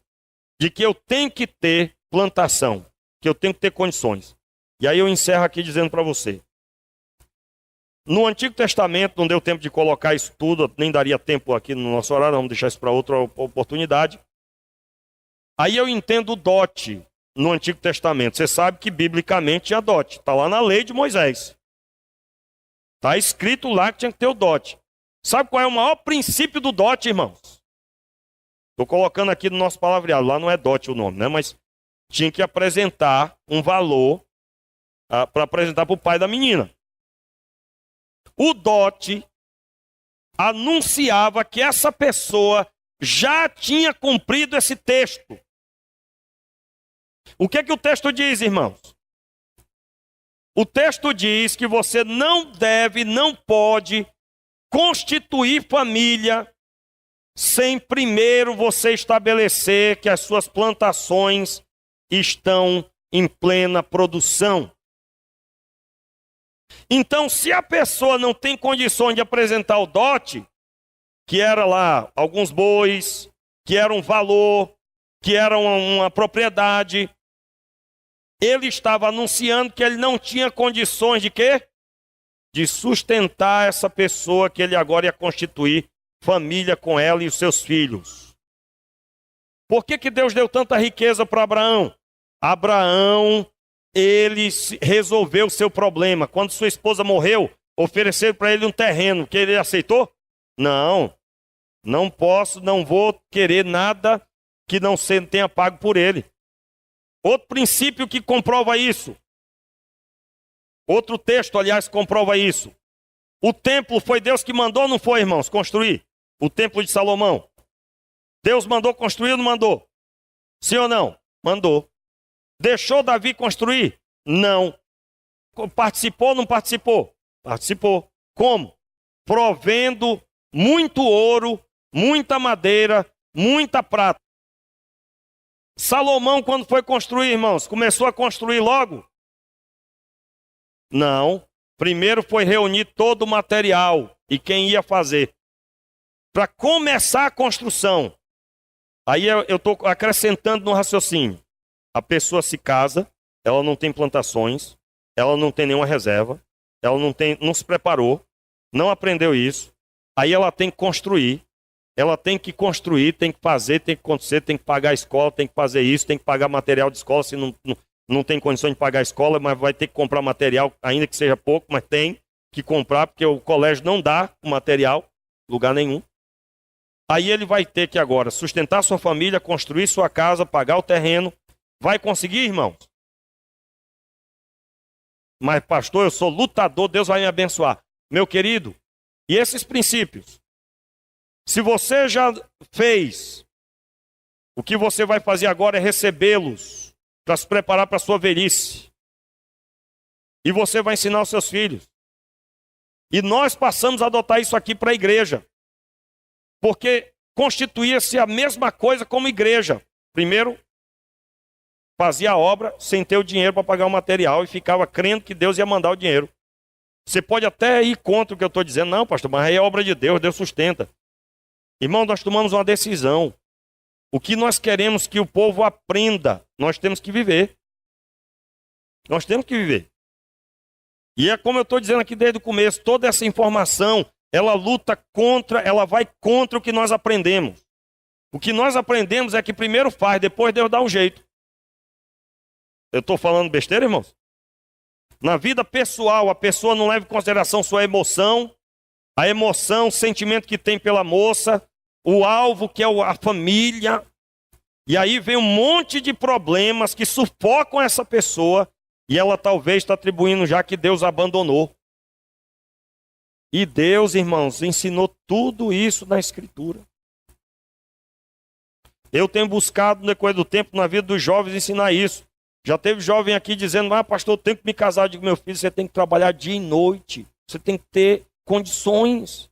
de que eu tenho que ter plantação. que eu tenho que ter condições. E aí eu encerro aqui dizendo para você. No Antigo Testamento, não deu tempo de colocar isso tudo, nem daria tempo aqui no nosso horário, vamos deixar isso para outra oportunidade. Aí eu entendo o dote no Antigo Testamento. Você sabe que biblicamente tinha dote, está lá na lei de Moisés. Está escrito lá que tinha que ter o dote. Sabe qual é o maior princípio do dote, irmãos? Estou colocando aqui no nosso palavreado, lá não é dote o nome, né? Mas tinha que apresentar um valor para apresentar para o pai da menina. O dote anunciava que essa pessoa já tinha cumprido esse texto. O que é que o texto diz, irmãos? O texto diz que você não deve, não pode constituir família sem primeiro você estabelecer que as suas plantações estão em plena produção. Então, se a pessoa não tem condições de apresentar o dote, que era lá alguns bois, que era um valor, que era uma propriedade, ele estava anunciando que ele não tinha condições de quê? De sustentar essa pessoa que ele agora ia constituir família com ela e os seus filhos. Por que Deus deu tanta riqueza para Abraão? Abraão, ele resolveu o seu problema. Quando sua esposa morreu, ofereceram para ele um terreno, que ele aceitou? Não, não posso, não vou querer nada que não tenha pago por ele. Outro princípio que comprova isso. Outro texto, aliás, comprova isso. O templo foi Deus que mandou ou não foi, irmãos, construir? O templo de Salomão. Deus mandou construir ou não mandou? Sim ou não? Mandou. Deixou Davi construir? Não. Participou ou não participou? Participou. Como? Provendo muito ouro, muita madeira, muita prata. Salomão, quando foi construir, irmãos, começou a construir logo? Não. Primeiro foi reunir todo o material e quem ia fazer. Para começar a construção. Aí eu estou acrescentando no raciocínio. A pessoa se casa, ela não tem plantações, ela não tem nenhuma reserva, ela não se preparou, não aprendeu isso. Aí ela tem que construir. Ela tem que construir, tem que fazer, tem que acontecer, tem que pagar a escola, tem que fazer isso, tem que pagar material de escola, se não tem condição de pagar a escola, mas vai ter que comprar material, ainda que seja pouco, mas tem que comprar, porque o colégio não dá o material, lugar nenhum. Aí ele vai ter que agora sustentar sua família, construir sua casa, pagar o terreno. Vai conseguir, irmãos? Mas pastor, eu sou lutador, Deus vai me abençoar. Meu querido, e esses princípios? Se você já fez, o que você vai fazer agora é recebê-los para se preparar para a sua velhice. E você vai ensinar os seus filhos. E nós passamos a adotar isso aqui para a igreja. Porque constituía-se a mesma coisa como igreja. Primeiro, fazia a obra sem ter o dinheiro para pagar o material e ficava crendo que Deus ia mandar o dinheiro. Você pode até ir contra o que eu estou dizendo. Não, pastor, mas aí é obra de Deus, Deus sustenta. Irmão, nós tomamos uma decisão. O que nós queremos que o povo aprenda, nós temos que viver. Nós temos que viver. E é como eu estou dizendo aqui desde o começo, toda essa informação, ela luta contra, ela vai contra o que nós aprendemos. O que nós aprendemos é que primeiro faz, depois Deus dá um jeito. Eu estou falando besteira, irmãos? Na vida pessoal, a pessoa não leva em consideração sua emoção, a emoção, o sentimento que tem pela moça, o alvo que é a família. E aí vem um monte de problemas que sufocam essa pessoa e ela talvez está atribuindo já que Deus abandonou. E Deus, irmãos, ensinou tudo isso na Escritura. Eu tenho buscado no decorrer do tempo na vida dos jovens ensinar isso. Já teve jovem aqui dizendo, pastor, eu tenho que me casar. Eu digo, meu filho, você tem que trabalhar dia e noite. Você tem que ter condições.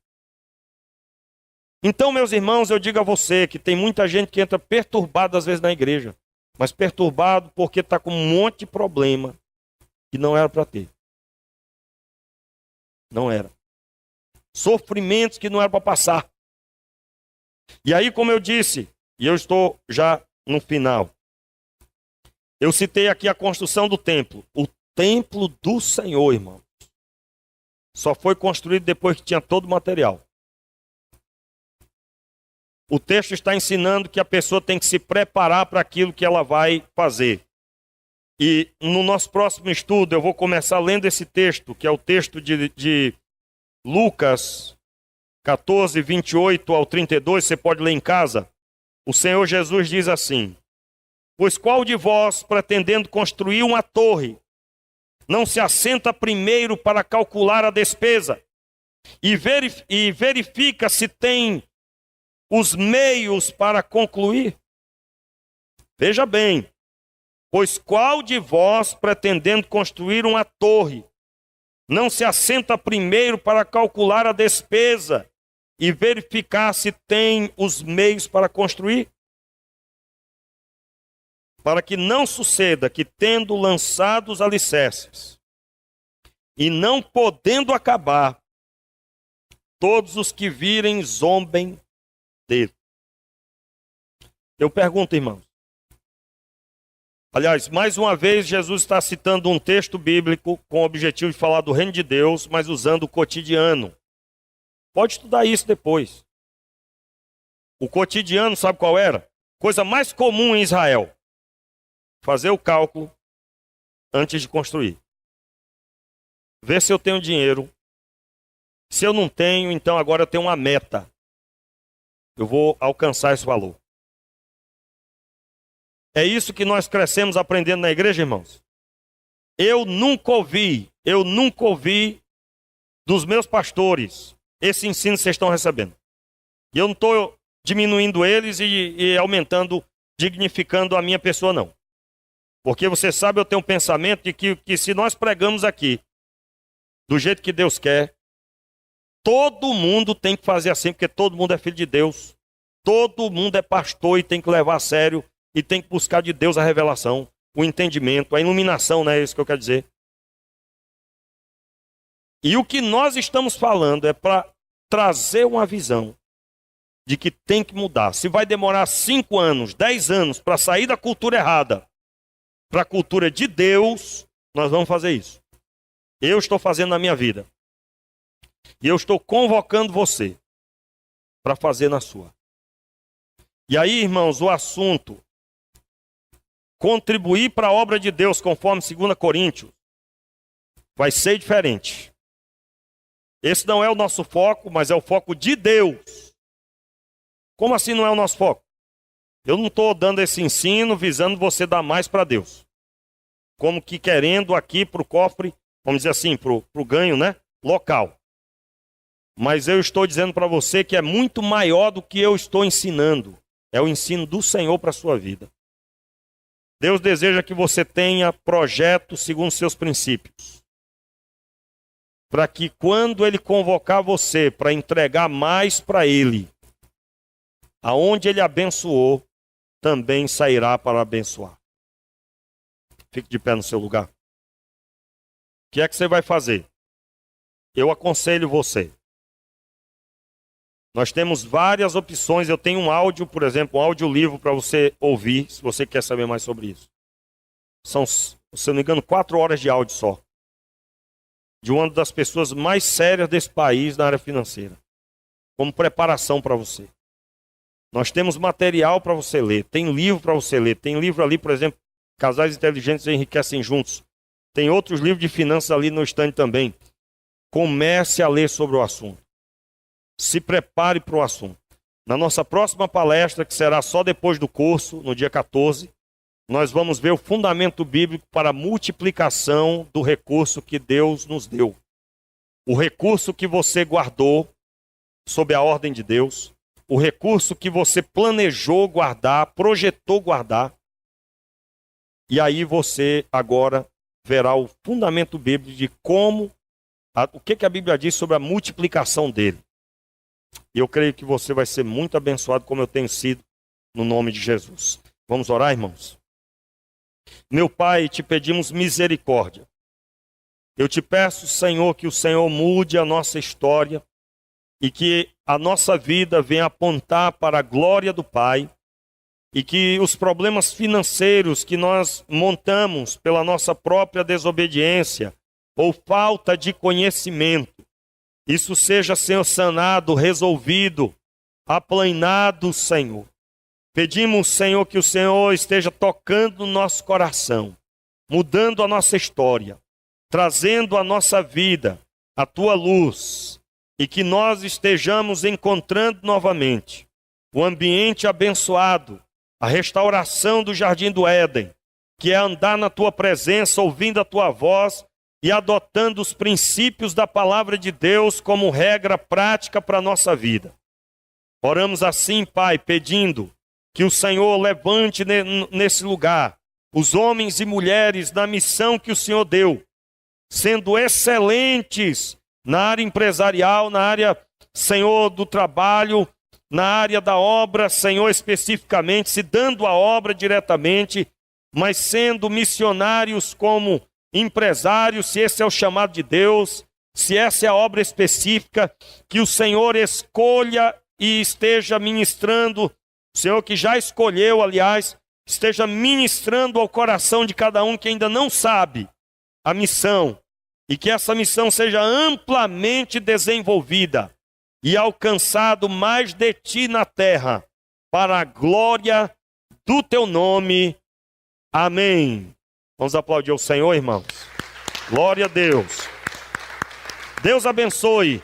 Então, meus irmãos, eu digo a você que tem muita gente que entra perturbada às vezes na igreja. Mas perturbado porque está com um monte de problema que não era para ter. Não era. Sofrimentos que não era para passar. E aí, como eu disse, e eu estou já no final. Eu citei aqui a construção do templo. O templo do Senhor, irmão, só foi construído depois que tinha todo o material. O texto está ensinando que a pessoa tem que se preparar para aquilo que ela vai fazer. E no nosso próximo estudo eu vou começar lendo esse texto, que é o texto de Lucas 14, 28 ao 32, você pode ler em casa. O Senhor Jesus diz assim: pois qual de vós, pretendendo construir uma torre, não se assenta primeiro para calcular a despesa e verifica se tem os meios para concluir? Veja bem, pois qual de vós, pretendendo construir uma torre, não se assenta primeiro para calcular a despesa e verificar se tem os meios para construir? Para que não suceda que, tendo lançado os alicerces e não podendo acabar, todos os que virem zombem dele. Eu pergunto, irmãos. Aliás, mais uma vez, Jesus está citando um texto bíblico com o objetivo de falar do reino de Deus, mas usando o cotidiano. Pode estudar isso depois. O cotidiano, sabe qual era? Coisa mais comum em Israel. Fazer o cálculo antes de construir. Ver se eu tenho dinheiro. Se eu não tenho, então agora eu tenho uma meta. Eu vou alcançar esse valor. É isso que nós crescemos aprendendo na igreja, irmãos. Eu nunca ouvi dos meus pastores esse ensino que vocês estão recebendo. E eu não estou diminuindo eles e aumentando, dignificando a minha pessoa, não. Porque você sabe, eu tenho um pensamento de que se nós pregamos aqui, do jeito que Deus quer, todo mundo tem que fazer assim, porque todo mundo é filho de Deus. Todo mundo é pastor e tem que levar a sério e tem que buscar de Deus a revelação, o entendimento, a iluminação, né? É isso que eu quero dizer. E o que nós estamos falando é para trazer uma visão de que tem que mudar. Se vai demorar 5 anos, 10 anos para sair da cultura errada para a cultura de Deus, nós vamos fazer isso. Eu estou fazendo na minha vida. E eu estou convocando você para fazer na sua. E aí, irmãos, o assunto contribuir para a obra de Deus, conforme 2 Coríntios, vai ser diferente. Esse não é o nosso foco, mas é o foco de Deus. Como assim não é o nosso foco? Eu não estou dando esse ensino visando você dar mais para Deus. Como que querendo aqui para o cofre, vamos dizer assim, para o ganho, né? Local. Mas eu estou dizendo para você que é muito maior do que eu estou ensinando. É o ensino do Senhor para a sua vida. Deus deseja que você tenha projetos segundo seus princípios. Para que quando Ele convocar você para entregar mais para Ele, aonde Ele abençoou, também sairá para abençoar. Fique de pé no seu lugar. O que é que você vai fazer? Eu aconselho você. Nós temos várias opções. Eu tenho um áudio, por exemplo, um audiolivro para você ouvir, se você quer saber mais sobre isso. São, se eu não me engano, 4 horas de áudio só. De uma das pessoas mais sérias desse país na área financeira. Como preparação para você. Nós temos material para você ler. Tem livro para você ler. Tem livro ali, por exemplo, Casais Inteligentes Enriquecem Juntos. Tem outros livros de finanças ali no stand também. Comece a ler sobre o assunto. Se prepare para o assunto. Na nossa próxima palestra, que será só depois do curso, no dia 14, nós vamos ver o fundamento bíblico para a multiplicação do recurso que Deus nos deu. O recurso que você guardou sob a ordem de Deus, o recurso que você planejou guardar, projetou guardar, e aí você agora verá o fundamento bíblico de como, o que a Bíblia diz sobre a multiplicação dele. E eu creio que você vai ser muito abençoado como eu tenho sido, no nome de Jesus. Vamos orar, irmãos? Meu Pai, te pedimos misericórdia. Eu te peço, Senhor, que o Senhor mude a nossa história e que a nossa vida venha apontar para a glória do Pai e que os problemas financeiros que nós montamos pela nossa própria desobediência ou falta de conhecimento, isso seja, Senhor, sanado, resolvido, aplanado, Senhor. Pedimos, Senhor, que o Senhor esteja tocando no nosso coração, mudando a nossa história, trazendo à nossa vida a Tua luz, e que nós estejamos encontrando novamente o ambiente abençoado, a restauração do Jardim do Éden, que é andar na Tua presença, ouvindo a Tua voz e adotando os princípios da palavra de Deus como regra prática para a nossa vida. Oramos assim, Pai, pedindo que o Senhor levante nesse lugar os homens e mulheres na missão que o Senhor deu, sendo excelentes na área empresarial, na área, Senhor, do trabalho, na área da obra, Senhor, especificamente, se dando a obra diretamente, mas sendo missionários como empresários, se esse é o chamado de Deus, se essa é a obra específica, que o Senhor escolha e esteja ministrando, o Senhor que já escolheu, aliás, esteja ministrando ao coração de cada um que ainda não sabe a missão, e que essa missão seja amplamente desenvolvida e alcançado mais de Ti na terra, para a glória do Teu nome. Amém. Vamos aplaudir o Senhor, irmãos. Glória a Deus. Deus abençoe.